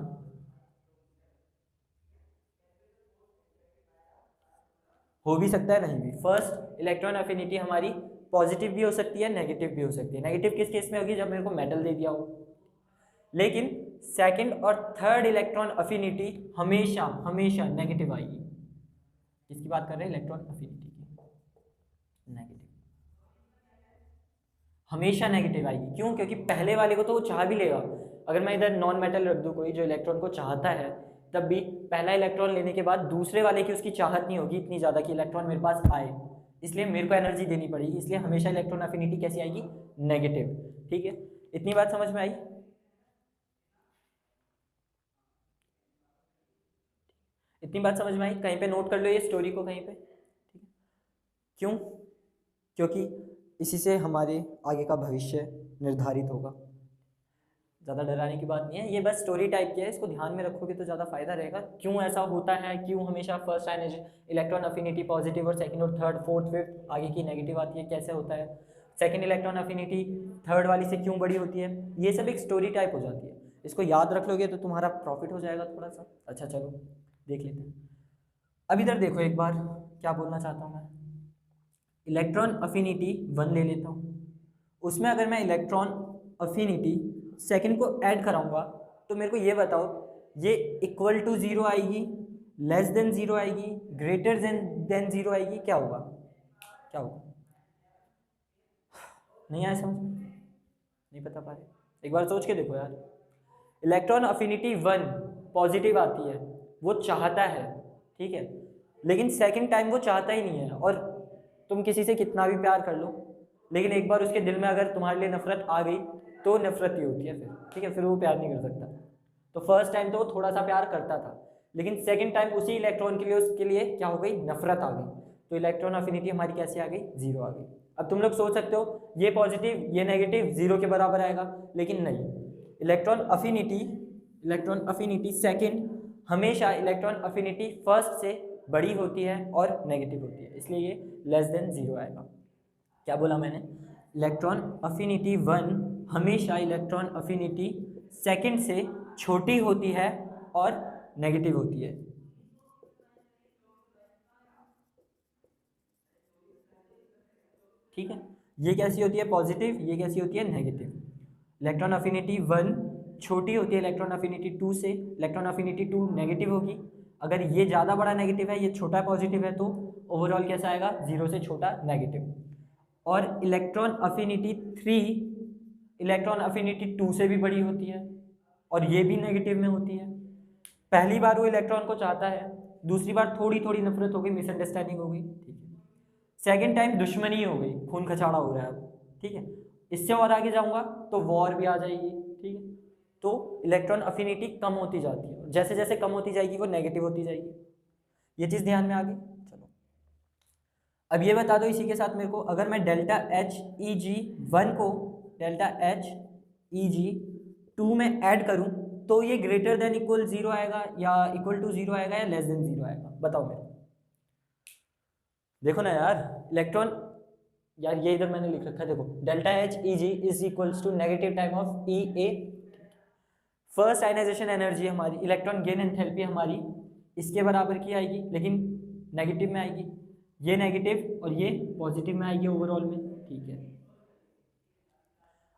हो भी सकता है नहीं भी। फर्स्ट इलेक्ट्रॉन अफिनिटी हमारी पॉजिटिव भी हो सकती है, नेगेटिव भी हो सकती है। नेगेटिव किस केस में होगी? जब मेरे को मेटल दे दिया हो। लेकिन सेकंड और थर्ड इलेक्ट्रॉन अफिनिटी हमेशा हमेशा नेगेटिव आएगी। किसकी बात कर रहे हैं? इलेक्ट्रॉन अफिनिटी की। नेगेटिव, हमेशा नेगेटिव आएगी। क्यों? क्योंकि पहले वाले को तो वो चाह भी लेगा। अगर मैं इधर नॉन मेटल रख दूँ कोई जो इलेक्ट्रॉन को चाहता है, तब भी पहला इलेक्ट्रॉन लेने के बाद दूसरे वाले की उसकी चाहत नहीं होगी इतनी ज़्यादा कि इलेक्ट्रॉन मेरे पास आए, इसलिए मेरे को एनर्जी देनी पड़ेगी। इसलिए हमेशा इलेक्ट्रॉन अफिनिटी कैसी आएगी? नेगेटिव। ठीक है, इतनी बात समझ में आई? इतनी बात समझ में आई? कहीं पे नोट कर लो ये स्टोरी को कहीं पे। ठीक है, क्यों? क्योंकि इसी से हमारे आगे का भविष्य निर्धारित होगा। ज़्यादा डराने की बात नहीं है, ये बस स्टोरी टाइप की है, इसको ध्यान में रखोगे तो ज़्यादा फायदा रहेगा। क्यों ऐसा होता है, क्यों हमेशा फर्स्ट इलेक्ट्रॉन अफिनिटी पॉजिटिव और सेकंड और थर्ड फोर्थ फिफ्थ आगे की नेगेटिव आती है, कैसे होता है? सेकंड इलेक्ट्रॉन अफिनिटी थर्ड वाली से क्यों बड़ी होती है? ये सब एक स्टोरी टाइप हो जाती है। इसको याद रख लोगे तो तुम्हारा प्रॉफिट हो जाएगा थोड़ा सा। अच्छा चलो देख लेते हैं। अब इधर देखो एक बार, क्या बोलना चाहता हूँ मैं। इलेक्ट्रॉन अफिनिटी 1 ले लेता हूँ, उसमें अगर मैं इलेक्ट्रॉन अफिनिटी सेकंड को ऐड कराऊंगा तो मेरे को ये बताओ, ये इक्वल टू 0 आएगी, लेस देन 0 आएगी, ग्रेटर देन 0 आएगी? क्या होगा? क्या होगा? नहीं आया समझ? नहीं बता पा रहे? एक बार सोच के देखो यार। इलेक्ट्रॉन अफिनिटी 1 पॉजिटिव आती है, वो चाहता है, ठीक है, लेकिन सेकंड टाइम वो चाहता ही नहीं है। और तुम किसी से कितना भी प्यार कर लो, लेकिन एक बार उसके दिल में अगर तुम्हारे लिए नफरत आ गई तो नफरत ही होती है फिर, ठीक है, फिर वो प्यार नहीं कर सकता। तो फर्स्ट टाइम तो वो थोड़ा सा प्यार करता था, लेकिन सेकंड टाइम उसी इलेक्ट्रॉन के लिए उसके लिए क्या हो गई? नफरत आ गई। तो इलेक्ट्रॉन अफिनिटी हमारी कैसी आ गई? 0 आ गई। अब तुम लोग सोच सकते हो ये पॉजिटिव ये नेगेटिव 0 के बराबर आएगा, लेकिन नहीं। इलेक्ट्रॉन अफिनिटी सेकंड हमेशा इलेक्ट्रॉन अफिनिटी फर्स्ट से बड़ी होती है और नेगेटिव होती है, इसलिए ये लेस देन 0 आएगा। क्या बोला मैंने? इलेक्ट्रॉन अफिनिटी 1 हमेशा इलेक्ट्रॉन अफिनिटी सेकंड से छोटी होती है और नेगेटिव होती है। ठीक है, ये कैसी होती है? पॉजिटिव। ये कैसी होती है? नेगेटिव। इलेक्ट्रॉन अफिनिटी 1 छोटी होती है इलेक्ट्रॉन अफिनिटी 2 से, इलेक्ट्रॉन अफिनिटी 2 नेगेटिव होगी। अगर ये ज़्यादा बड़ा नेगेटिव है, ये छोटा पॉजिटिव है, तो ओवरऑल कैसा आएगा? 0 से छोटा नेगेटिव। और इलेक्ट्रॉन अफिनिटी 3 इलेक्ट्रॉन अफिनिटी 2 से भी बड़ी होती है और ये भी नेगेटिव में होती है। पहली बार वो इलेक्ट्रॉन को चाहता है, दूसरी बार थोड़ी थोड़ी नफरत हो गई, मिसअंडरस्टैंडिंग हो गई, ठीक है। सेकेंड टाइम दुश्मनी हो गई, खून खचाड़ा हो रहा है अब, ठीक है। इससे और आगे जाऊंगा तो वॉर भी आ जाएगी, ठीक है। तो इलेक्ट्रॉन अफिनिटी कम होती जाती है, जैसे जैसे कम होती जाएगी वो नेगेटिव होती जाएगी। ये चीज़ ध्यान में आ गई। चलो अब ये बता दो इसी के साथ मेरे को, अगर मैं डेल्टा एच ई जी 1 को डेल्टा एच ई जी 2 में ऐड करूं तो ये ग्रेटर देन इक्वल 0 आएगा या इक्वल टू 0 आएगा या लेस देन 0 आएगा, बताओ मेरे को। देखो ना यार, इलेक्ट्रॉन, यार ये इधर मैंने लिख रखा है, देखो delta H E G is equals to negative time of E A. First ionization energy हमारी, इलेक्ट्रॉन गेन एंथैल्पी हमारी इसके बराबर की आएगी, लेकिन नेगेटिव में आएगी, ये नेगेटिव और ये पॉजिटिव में आएगी ओवरऑल में, ठीक है।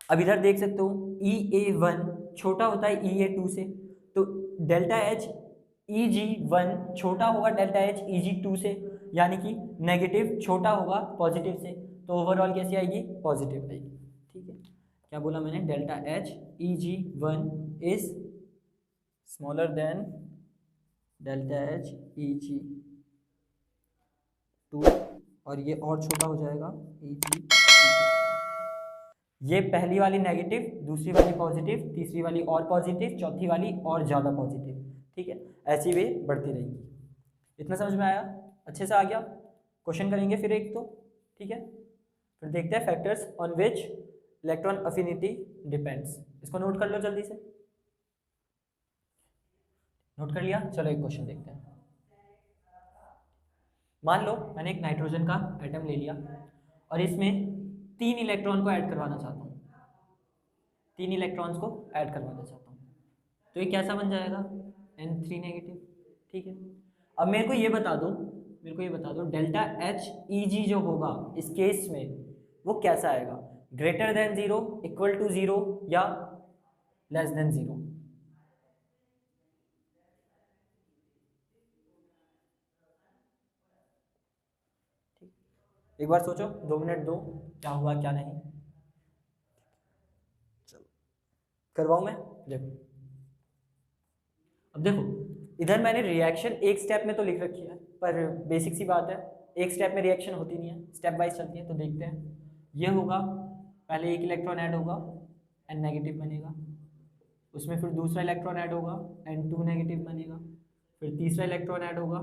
अब इधर देख सकते हो ई ए 1 छोटा होता है ई ए 2 से, तो डेल्टा एच ई जी 1 छोटा होगा डेल्टा एच ई जी 2 से, यानी कि नेगेटिव छोटा होगा पॉजिटिव से, तो ओवरऑल कैसी आएगी, पॉजिटिव आएगी, ठीक है। क्या बोला मैंने, delta H E G 1 is smaller than delta H E G 2, और ये और छोटा हो जाएगा ई जी, ये पहली वाली नेगेटिव, दूसरी वाली पॉजिटिव, तीसरी वाली और पॉजिटिव, चौथी वाली और ज़्यादा पॉजिटिव, ठीक है। ऐसी वे बढ़ती रहेंगी। इतना समझ में आया, अच्छे से आ गया। क्वेश्चन करेंगे फिर एक तो, ठीक है। फिर देखते हैं factors on which electron affinity depends. इसको नोट कर लो जल्दी से, नोट कर लिया। चलो एक क्वेश्चन देखते हैं। मान लो मैंने एक नाइट्रोजन का एटम ले लिया और इसमें 3 इलेक्ट्रॉन को ऐड करवाना चाहता हूँ, 3 इलेक्ट्रॉन्स को ऐड करवाना चाहता हूँ, तो ये कैसा बन जाएगा, N3 नेगेटिव, ठीक है। अब मेरे को ये बता दो डेल्टा एच ई जी जो होगा इस केस में वो कैसा आएगा, ग्रेटर देन 0, इक्वल टू 0 या लेस देन 0। एक बार सोचो, 2 मिनट दो, क्या हुआ क्या नहीं। चलो करवाऊं मैं, देखो। अब देखो इधर मैंने रिएक्शन एक स्टेप में तो लिख रखी है, पर बेसिक सी बात है, एक स्टेप में रिएक्शन होती नहीं है, स्टेप वाइज चलती है। तो देखते हैं, ये होगा, पहले एक इलेक्ट्रॉन ऐड होगा, N नेगेटिव बनेगा, उसमें फिर दूसरा इलेक्ट्रॉन ऐड होगा, N2 नेगेटिव बनेगा, फिर तीसरा इलेक्ट्रॉन ऐड होगा,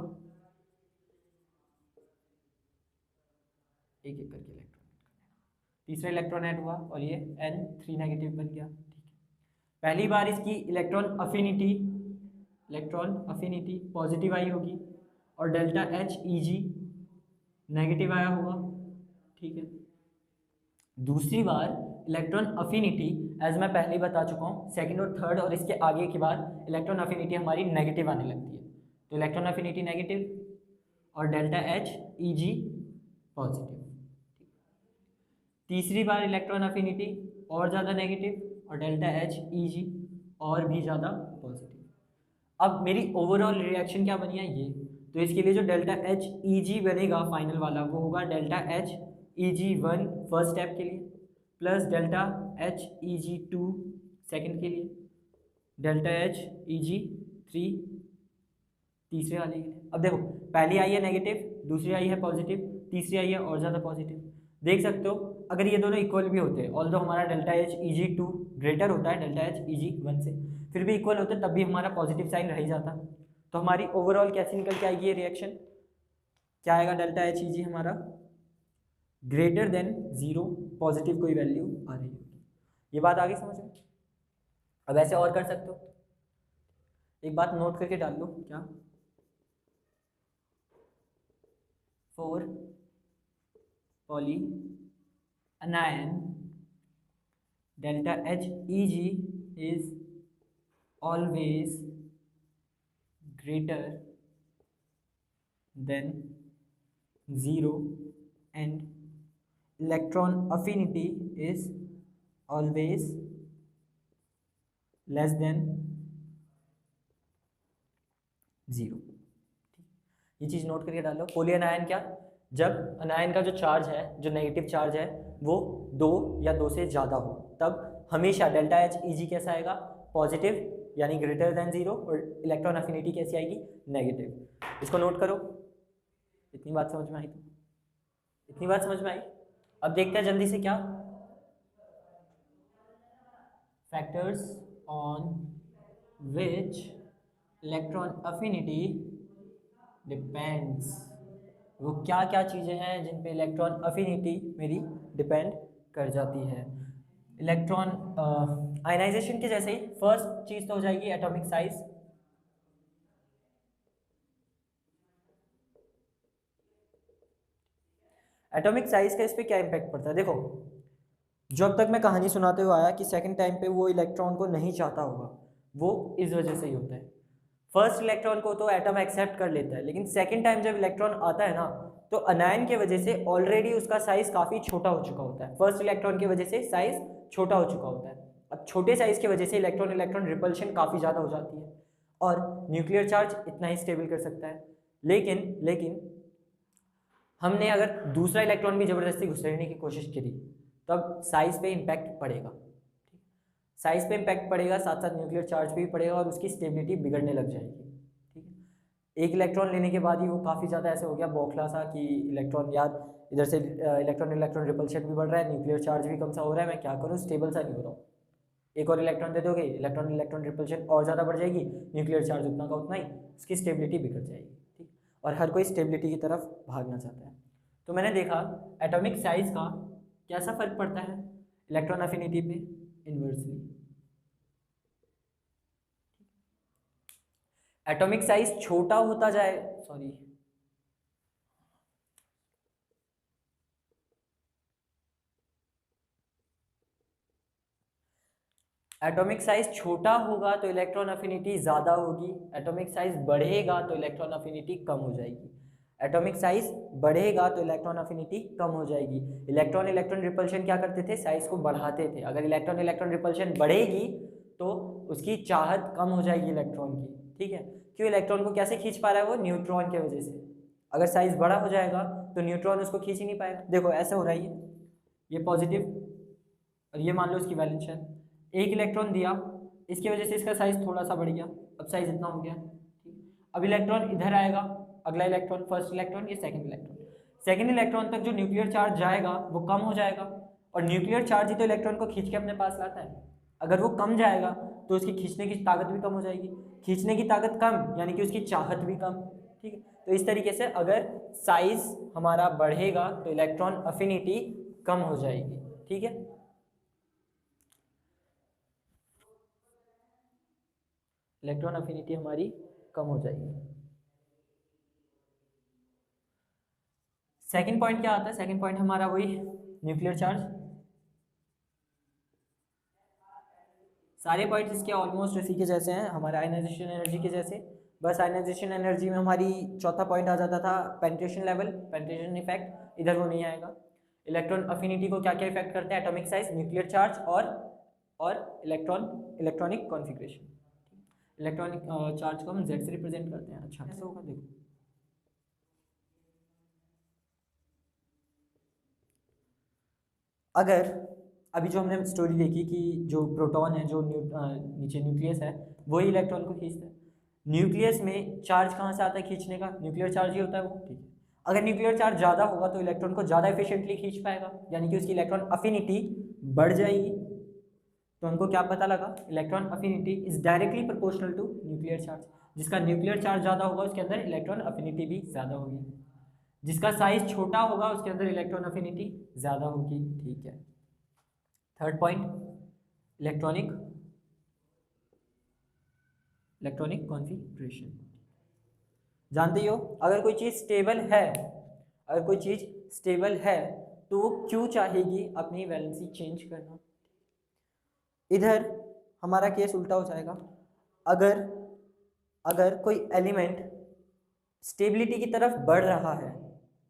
एक एक करके इलेक्ट्रॉन, तीसरा इलेक्ट्रॉन ऐड हुआ और ये N3 नेगेटिव बन गया, ठीक है। पहली बार इसकी इलेक्ट्रॉन अफिनिटी पॉजिटिव आई होगी और डेल्टा एच ई जी नेगेटिव आया होगा, ठीक है। दूसरी बार इलेक्ट्रॉन अफिनिटी, एज मैं पहले बता चुका हूँ, सेकंड और थर्ड और इसके आगे के बाद इलेक्ट्रॉन अफिनिटी हमारी नेगेटिव आने लगती है, तो इलेक्ट्रॉन अफिनिटी नेगेटिव और डेल्टा एच ई जी पॉजिटिव। तीसरी बार इलेक्ट्रॉन अफिनिटी और ज़्यादा नेगेटिव और डेल्टा एच ई जी और भी ज़्यादा पॉजिटिव। अब मेरी ओवरऑल रिएक्शन क्या बनी है ये, तो इसके लिए जो डेल्टा एच ई जी बनेगा फाइनल वाला वो होगा delta H E G 1 first step के लिए, plus delta H E G 2 second के लिए, डेल्टा एच ई जी 3 तीसरे वाले के लिए। अब देखो पहली आई है नेगेटिव, दूसरी आई है पॉजिटिव, तीसरी आई है और ज़्यादा पॉजिटिव। देख सकते हो अगर ये दोनों इक्वल भी होते हैं, ऑल्दो हमारा delta H E G 2 greater होता है डेल्टा एच ई जी 1 से, फिर भी इक्वल होते तब भी हमारा पॉजिटिव साइन रह ही जाता। तो हमारी ओवरऑल कैसी निकल के आएगी ये रिएक्शन, क्या आएगा, डेल्टा एच ई जी हमारा ग्रेटर देन 0, पॉजिटिव कोई वैल्यू आ रही होगी। ये बात आगे समझ में। अब ऐसे और कर सकते हो, एक बात नोट करके डाल लो, क्या 4 poly anion delta H E G is always greater than 0 and electron affinity is always less than 0। ये चीज़ नोट करके डालो। पोली अनायन क्या, जब अनायन का जो चार्ज है, जो नेगेटिव चार्ज है वो 2 या 2 से ज़्यादा हो, तब हमेशा डेल्टा एच ई जी कैसा आएगा, पॉजिटिव यानी ग्रेटर देन 0, और इलेक्ट्रॉन अफिनिटी कैसी आएगी, नेगेटिव। इसको नोट करो। इतनी बात समझ में आई? तो इतनी बात समझ में आई? अब देखते हैं जल्दी से क्या factors on which electron affinity depends. वो क्या क्या चीज़ें हैं जिन पे इलेक्ट्रॉन अफिनिटी मेरी डिपेंड कर जाती है। इलेक्ट्रॉन आयनाइजेशन के जैसे ही फर्स्ट चीज़ तो हो जाएगी एटॉमिक साइज। एटॉमिक साइज का इस पे क्या इम्पैक्ट पड़ता है? देखो, जो अब तक मैं कहानी सुनाते हुए आया कि सेकंड टाइम पे वो इलेक्ट्रॉन को नहीं चाहता होगा, वो इस वजह से ही होता है। फर्स्ट इलेक्ट्रॉन को तो एटम एक्सेप्ट कर लेता है, लेकिन सेकंड टाइम जब इलेक्ट्रॉन आता है ना, तो अनायन के वजह से ऑलरेडी उसका साइज काफ़ी छोटा हो चुका होता है। फर्स्ट इलेक्ट्रॉन की वजह से साइज छोटा हो चुका होता है। अब छोटे साइज की वजह से इलेक्ट्रॉन इलेक्ट्रॉन रिपल्शन काफ़ी ज़्यादा हो जाती है, और न्यूक्लियर चार्ज इतना ही स्टेबल कर सकता है। लेकिन हमने अगर दूसरा इलेक्ट्रॉन भी ज़बरदस्ती घुसेड़ने की कोशिश करी, तब साइज पे इम्पैक्ट पड़ेगा। साइज पे इम्पैक्ट पड़ेगा, साथ साथ न्यूक्लियर चार्ज पे भी पड़ेगा, और उसकी स्टेबिलिटी बिगड़ने लग जाएगी। ठीक है, एक इलेक्ट्रॉन लेने के बाद ही वो काफ़ी ज़्यादा ऐसे हो गया बौखला सा कि इलेक्ट्रॉन यार इधर से इलेक्ट्रॉन इलेक्ट्रॉन रिपल्शन भी बढ़ रहा है, न्यूक्लियर चार्ज भी कम सा हो रहा है, मैं क्या करूँ, स्टेबल सा नहीं हो रहा हूँ। एक और इलेक्ट्रॉन दे दोगे, इलेक्ट्रॉन इलेक्ट्रॉन रिपल्शन और ज़्यादा बढ़ जाएगी, न्यूक्लियर चार्ज उतना का उतना ही, उसकी स्टेबिलिटी बिगड़ जाएगी। ठीक, और हर कोई स्टेबिलिटी की तरफ भागना चाहता है। तो मैंने देखा एटॉमिक साइज का कैसा फर्क पड़ता है इलेक्ट्रॉन अफिनिटी पे, इन्वर्सली। एटॉमिक साइज छोटा होता जाए, सॉरी, एटॉमिक साइज छोटा होगा तो इलेक्ट्रॉन अफिनिटी ज़्यादा होगी, एटॉमिक साइज बढ़ेगा तो इलेक्ट्रॉन अफिनिटी कम हो जाएगी। एटॉमिक साइज बढ़ेगा तो इलेक्ट्रॉन अफिनिटी कम हो जाएगी। इलेक्ट्रॉन इलेक्ट्रॉन रिपल्शन क्या करते थे, साइज को बढ़ाते थे। अगर इलेक्ट्रॉन इलेक्ट्रॉन रिपल्शन बढ़ेगी तो उसकी चाहत कम हो जाएगी इलेक्ट्रॉन की। ठीक है, क्यों, इलेक्ट्रॉन को कैसे खींच पा रहा है वो, न्यूट्रॉन की वजह से। अगर साइज बड़ा हो जाएगा तो न्यूट्रॉन उसको खींच ही नहीं पाएगा। देखो ऐसे हो रहा है, ये पॉजिटिव, और ये मान लो इसकी वैलेंस है, एक इलेक्ट्रॉन दिया, इसकी वजह से इसका साइज थोड़ा सा बढ़ गया, अब साइज इतना हो गया। ठीक, अब इलेक्ट्रॉन इधर आएगा, अगला इलेक्ट्रॉन, फर्स्ट इलेक्ट्रॉन, ये सेकंड इलेक्ट्रॉन, सेकंड इलेक्ट्रॉन तक जो न्यूक्लियर चार्ज जाएगा वो कम हो जाएगा, और न्यूक्लियर चार्ज ही तो इलेक्ट्रॉन को खींच के अपने पास लाता है। अगर वो कम जाएगा तो उसकी खींचने की ताकत भी कम हो जाएगी, खींचने की ताकत कम यानी कि उसकी चाहत भी कम। ठीक है, तो इस तरीके से अगर साइज हमारा बढ़ेगा तो इलेक्ट्रॉन अफिनिटी कम हो जाएगी। ठीक है, इलेक्ट्रॉन अफिनिटी हमारी कम हो जाएगी। सेकंड पॉइंट क्या आता है, सेकंड पॉइंट हमारा वही न्यूक्लियर चार्ज। सारे पॉइंट्स इसके ऑलमोस्ट इसी के जैसे हैं, हमारे आयनाइजेशन एनर्जी के जैसे। बस आयनाइजेशन एनर्जी में हमारी चौथा पॉइंट आ जाता था पेनिट्रेशन लेवल, पेनिट्रेशन इफेक्ट, इधर वो नहीं आएगा। इलेक्ट्रॉन अफिनिटी को क्या क्या इफेक्ट करते हैं, एटॉमिक साइज, न्यूक्लियर चार्ज और इलेक्ट्रॉनिक कॉन्फिगरेशन। इलेक्ट्रॉनिक चार्ज को हम Z से रिप्रेजेंट करते हैं। अच्छा कैसे होगा देखो, अगर अभी जो हमने स्टोरी देखी कि जो प्रोटॉन है, जो नीचे न्यूक्लियस है, वही इलेक्ट्रॉन को खींचता है। न्यूक्लियस में चार्ज कहाँ से आता है खींचने का, न्यूक्लियर चार्ज ही होता है वो। ठीक है, अगर न्यूक्लियर चार्ज ज़्यादा होगा तो इलेक्ट्रॉन को ज़्यादा एफिशिएंटली खींच पाएगा, यानी कि उसकी इलेक्ट्रॉन अफिनिटी बढ़ जाएगी। तो हमको क्या पता लगा, electron affinity is directly proportional to nuclear charge. जिसका न्यूक्लियर चार्ज ज़्यादा होगा उसके अंदर इलेक्ट्रॉन अफिनिटी भी ज़्यादा होगी, जिसका साइज छोटा होगा उसके अंदर इलेक्ट्रॉन अफिनिटी ज़्यादा होगी। ठीक है, थर्ड पॉइंट, इलेक्ट्रॉनिक कॉन्फिगरेशन। जानते ही हो, अगर कोई चीज़ स्टेबल है तो वो क्यों चाहेगी अपनी वैलेंसी चेंज करना। इधर हमारा केस उल्टा हो जाएगा, अगर कोई एलिमेंट स्टेबिलिटी की तरफ बढ़ रहा है,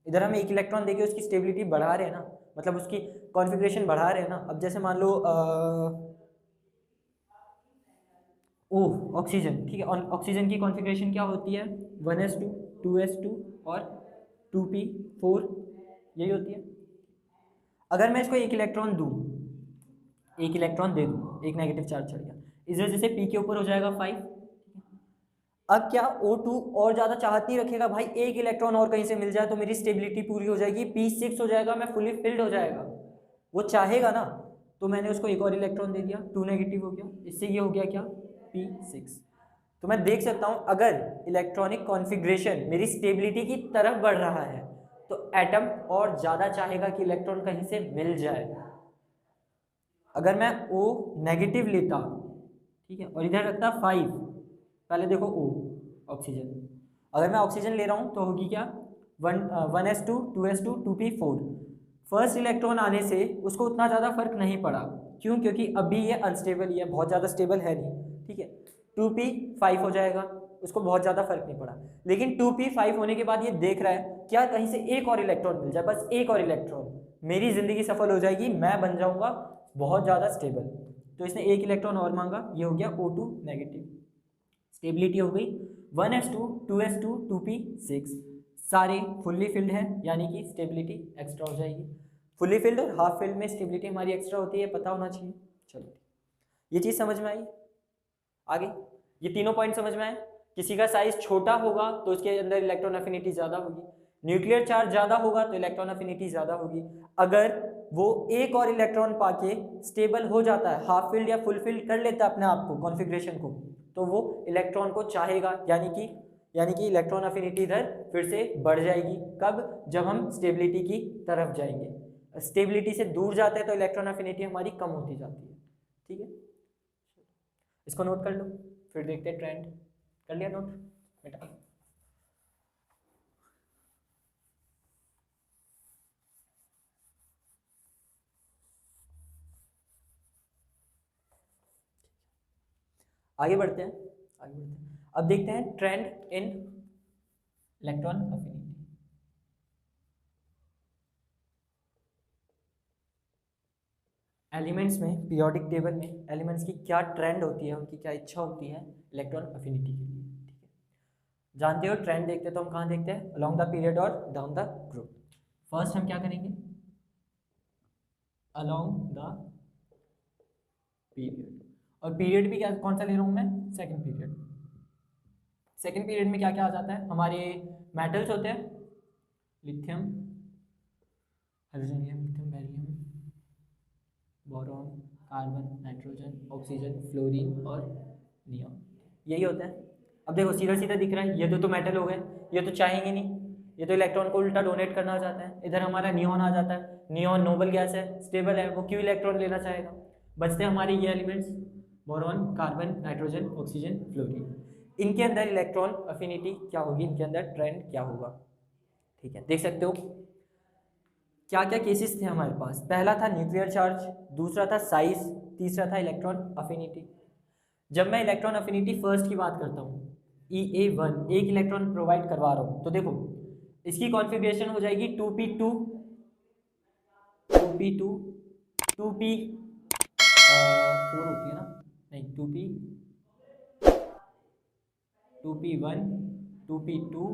इधर हम एक इलेक्ट्रॉन देके उसकी स्टेबिलिटी बढ़ा रहे हैं ना, मतलब उसकी कॉन्फ़िगरेशन बढ़ा रहे हैं ना। अब जैसे मान लो ऑक्सीजन, ठीक है, ऑक्सीजन की कॉन्फ़िगरेशन क्या होती है, 1s2 2s2 और 2p4, यही होती है। अगर मैं इसको एक इलेक्ट्रॉन दे दूँ, एक नेगेटिव चार्ज चढ़ गया, इस वजह से पी के ऊपर हो जाएगा 5। अब क्या O2 और ज़्यादा चाहत नहीं रखेगा भाई, एक इलेक्ट्रॉन और कहीं से मिल जाए तो मेरी स्टेबिलिटी पूरी हो जाएगी, P6 हो जाएगा, मैं फुली फिल्ड हो जाएगा। वो चाहेगा ना, तो मैंने उसको एक और इलेक्ट्रॉन दे दिया, 2 नेगेटिव हो गया, इससे ये हो गया क्या, P6। तो मैं देख सकता हूँ अगर इलेक्ट्रॉनिक कॉन्फ़िगरेशन मेरी स्टेबिलिटी की तरफ बढ़ रहा है तो एटम और ज़्यादा चाहेगा कि इलेक्ट्रॉन कहीं से मिल जाए। अगर मैं O नेगेटिव लेता, ठीक है, और इधर रखता 5, पहले देखो O ऑक्सीजन, अगर मैं ऑक्सीजन ले रहा हूँ तो होगी क्या, 1s2 2s2 2p4। First electron आने से उसको उतना ज़्यादा फर्क नहीं पड़ा, क्यों, क्योंकि अभी ये अनस्टेबल ही है, बहुत ज़्यादा स्टेबल है नहीं, ठीक है, 2p5 हो जाएगा, उसको बहुत ज़्यादा फर्क नहीं पड़ा। लेकिन 2p5 होने के बाद ये देख रहा है क्या कहीं से एक और इलेक्ट्रॉन मिल जाए, बस एक और इलेक्ट्रॉन, मेरी ज़िंदगी सफल हो जाएगी, मैं बन जाऊँगा बहुत ज़्यादा स्टेबल। तो इसने एक इलेक्ट्रॉन और मांगा, ये हो गया O2 नेगेटिव, स्टेबिलिटी हो गई 1s2 2s2 2p6, सारे फुल्ली फिल्ड है, यानी कि स्टेबिलिटी एक्स्ट्रा हो जाएगी। फुल्ली फिल्ड और हाफ फिल्ड में स्टेबिलिटी हमारी एक्स्ट्रा होती है, पता होना चाहिए। चलो ये चीज़ समझ में आई। आगे ये तीनों पॉइंट समझ में आए। किसी का साइज छोटा होगा तो उसके अंदर इलेक्ट्रॉन अफिनिटी ज़्यादा होगी, न्यूक्लियर चार्ज ज़्यादा होगा तो इलेक्ट्रॉन अफिनिटी ज़्यादा होगी। अगर वो एक और इलेक्ट्रॉन पाके स्टेबल हो जाता है, हाफ फील्ड या फुल फील्ड कर लेता है अपने आप को, कॉन्फ़िगरेशन को, तो वो इलेक्ट्रॉन को चाहेगा, यानी कि इलेक्ट्रॉन अफिनिटी इधर फिर से बढ़ जाएगी। कब, जब हम स्टेबिलिटी की तरफ जाएंगे। स्टेबिलिटी से दूर जाते हैं तो इलेक्ट्रॉन अफिनिटी हमारी कम होती जाती है, ठीक है। इसको नोट कर लो, फिर देखते हैं ट्रेंड। कर लिया नोट बेटा? आगे बढ़ते हैं, अब देखते हैं ट्रेंड इन इलेक्ट्रॉन अफिनिटी। एलिमेंट्स में, पीरियोडिक टेबल में एलिमेंट्स की क्या ट्रेंड होती है, उनकी क्या इच्छा होती है इलेक्ट्रॉन अफिनिटी के लिए, ठीक है। जानते हो ट्रेंड देखते हैं तो हम कहाँ देखते हैं, अलोंग द पीरियड और डाउन द ग्रुप। फर्स्ट हम क्या करेंगे, अलोंग द पीरियड, और पीरियड भी क्या, कौन सा ले रहा हूँ मैं, सेकंड पीरियड। सेकंड पीरियड में क्या क्या आ जाता है, हमारे मेटल्स होते हैं, lithium, hydrogen, lithium, beryllium, boron, carbon, nitrogen, oxygen, fluorine और नियॉन, यही होता है। अब देखो सीधा सीधा दिख रहा है, ये तो मेटल हो गए, ये तो चाहेंगे नहीं, ये तो इलेक्ट्रॉन को उल्टा डोनेट करना चाहता है। इधर हमारा नियॉन आ जाता है, नियॉन नोबल गैस है, स्टेबल है, वो क्यों इलेक्ट्रॉन लेना चाहेगा। बचते हमारे ये elements, boron, carbon, nitrogen, oxygen, fluorine. इनके अंदर इलेक्ट्रॉन अफिनिटी क्या होगी, इनके अंदर ट्रेंड क्या होगा, ठीक है। देख सकते हो क्या क्या केसेस थे हमारे पास। पहला था न्यूक्लियर चार्ज, दूसरा था साइज, तीसरा था इलेक्ट्रॉन अफिनिटी। जब मैं इलेक्ट्रॉन अफिनिटी फर्स्ट की बात करता हूँ, EA1, एक इलेक्ट्रॉन प्रोवाइड करवा रहा हूँ, तो देखो इसकी कॉन्फ़िगरेशन हो जाएगी 2p2 2p2 2p4 होती है ना, नहीं 2p1 2p2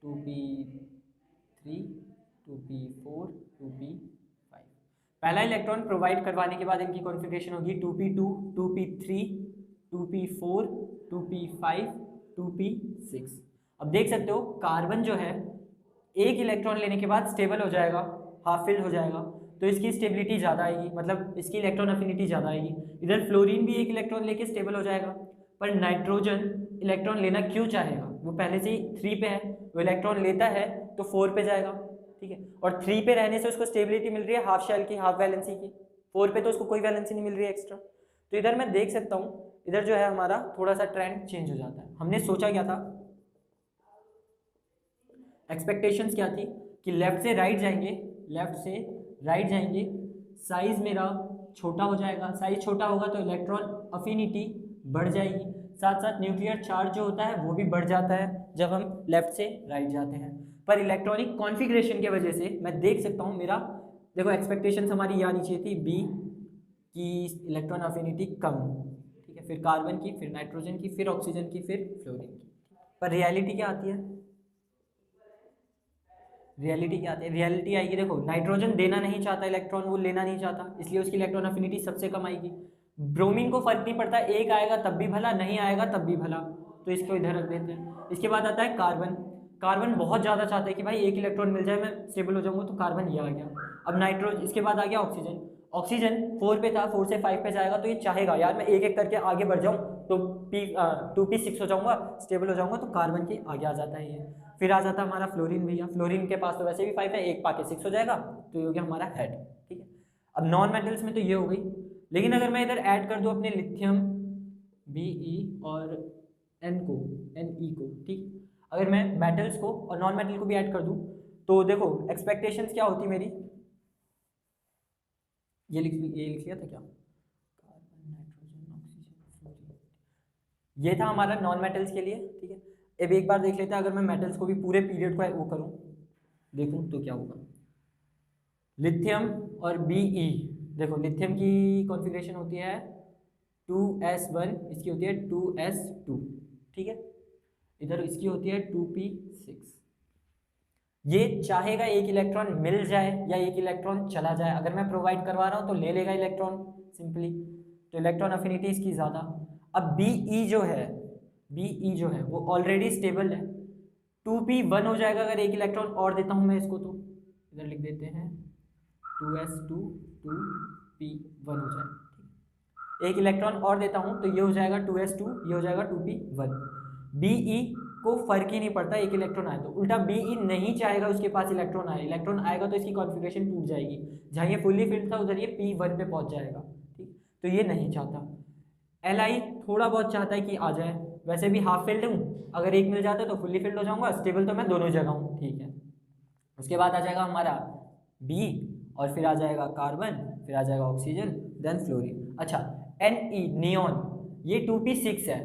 2p3 2p4 2p5। पहला इलेक्ट्रॉन प्रोवाइड करवाने के बाद इनकी कॉन्फ़िगरेशन होगी 2p2 2p3 2p4 2p5 2p6। अब देख सकते हो कार्बन जो है एक इलेक्ट्रॉन लेने के बाद स्टेबल हो जाएगा, हाफ फिल्ड हो जाएगा, तो इसकी स्टेबिलिटी ज़्यादा आएगी, मतलब इसकी इलेक्ट्रॉन अफिनिटी ज़्यादा आएगी। इधर फ्लोरीन भी एक इलेक्ट्रॉन लेके स्टेबल हो जाएगा, पर नाइट्रोजन इलेक्ट्रॉन लेना क्यों चाहेगा, वो पहले से ही 3 पे है, वो इलेक्ट्रॉन लेता है तो 4 पे जाएगा, ठीक है, और 3 पे रहने से उसको स्टेबिलिटी मिल रही है हाफ शेल की, हाफ वैलेंसी की, 4 पे तो उसको कोई वैलेंसी नहीं मिल रही है एक्स्ट्रा। तो इधर मैं देख सकता हूँ, इधर जो है हमारा थोड़ा सा ट्रेंड चेंज हो जाता है। हमने सोचा क्या था, एक्सपेक्टेशंस क्या थी कि लेफ्ट से राइट जाएंगे, साइज मेरा छोटा हो जाएगा, साइज छोटा होगा तो इलेक्ट्रॉन अफिनिटी बढ़ जाएगी, साथ साथ न्यूक्लियर चार्ज जो होता है वो भी बढ़ जाता है जब हम लेफ्ट से राइट जाते हैं। पर इलेक्ट्रॉनिक कॉन्फ़िगरेशन की वजह से मैं देख सकता हूँ मेरा, देखो एक्सपेक्टेशंस हमारी ये आनी चाहिए थी बी की इलेक्ट्रॉन अफिनिटी कम, ठीक है, फिर कार्बन की, फिर नाइट्रोजन की, फिर ऑक्सीजन की, फिर फ्लोरीन की। पर रियलिटी क्या आती है, रियलिटी क्या आती है, रियलिटी आएगी, देखो नाइट्रोजन देना नहीं चाहता इलेक्ट्रॉन, वो लेना नहीं चाहता, इसलिए उसकी इलेक्ट्रॉन अफिनिटी सबसे कम आएगी। ब्रोमीन को फर्क नहीं पड़ता, एक आएगा तब भी भला, नहीं आएगा तब भी भला, तो इसको इधर रख देते हैं। इसके बाद आता है कार्बन। कार्बन बहुत ज़्यादा चाहता है कि भाई एक इलेक्ट्रॉन मिल जाए मैं स्टेबल हो जाऊंगा, तो कार्बन ये आ गया। अब नाइट्रोजन, इसके बाद आ गया ऑक्सीजन। ऑक्सीजन 4 पे था, 4 से 5 पे जाएगा, तो ये चाहेगा यार मैं एक एक करके आगे बढ़ जाऊँ, तो 2p6 हो जाऊंगा, स्टेबल हो जाऊंगा, तो कार्बन के आगे आ जाता है ये। फिर आ जाता है हमारा फ्लोरीन भैया, फ्लोरीन के पास तो वैसे भी 5 है, एक पाके 6 हो जाएगा, तो ये हो गया हमारा हेड। ठीक है, अब नॉन मेटल्स में तो ये हो गई, लेकिन अगर मैं इधर ऐड कर दूँ अपने लिथियम Be और Ne को, ठीक, अगर मैं मेटल्स को और नॉन मेटल को भी ऐड कर दूँ, तो देखो एक्सपेक्टेशंस क्या होती मेरी, ये लिख लिया था क्या, कार्बन, नाइट्रोजन, ऑक्सीजन, फ्लोरीन, ये था हमारा नॉन मेटल्स के लिए। ठीक है, अब एक बार देख लेते हैं, अगर मैं मेटल्स को भी पूरे पीरियड को वो करूँ, देखूँ तो क्या होगा। लिथियम और Be, देखो लिथियम की कॉन्फ़िगरेशन होती है 2s1, इसकी होती है 2s2, ठीक है, इधर इसकी होती है 2p6। ये चाहेगा एक इलेक्ट्रॉन मिल जाए या एक इलेक्ट्रॉन चला जाए, अगर मैं प्रोवाइड करवा रहा हूँ तो ले लेगा इलेक्ट्रॉन सिंपली, तो इलेक्ट्रॉन अफिनिटी इसकी ज़्यादा। अब Be जो है वो ऑलरेडी स्टेबल है, 2p1 हो जाएगा अगर एक इलेक्ट्रॉन और देता हूँ मैं इसको, तो इधर लिख देते हैं 2s2 2p1 हो जाएगा, एक इलेक्ट्रॉन और देता हूँ तो ये हो जाएगा 2s2, ये हो जाएगा 2p1। Be को फर्क ही नहीं पड़ता एक इलेक्ट्रॉन आए तो, उल्टा Be नहीं चाहेगा उसके पास इलेक्ट्रॉन आए, इलेक्ट्रॉन आएगा तो इसकी कॉन्फ़िगरेशन टूट जाएगी, जहाँ ये फुल्ली फिल्ड था उधर ये p1 पे पहुँच जाएगा। ठीक, तो ये नहीं चाहता। Li थोड़ा बहुत चाहता है कि आ जाए, वैसे भी हाफ फिल्ड हूँ, अगर एक मिल जाता है तो फुल्ली फिल्ड हो जाऊँगा, स्टेबल तो मैं दोनों जगह हूँ। ठीक है, उसके बाद आ जाएगा हमारा B, और फिर आ जाएगा कार्बन, फिर आ जाएगा ऑक्सीजन, देन फ्लोरीन। अच्छा, Ne, नियॉन, ये 2p6 है,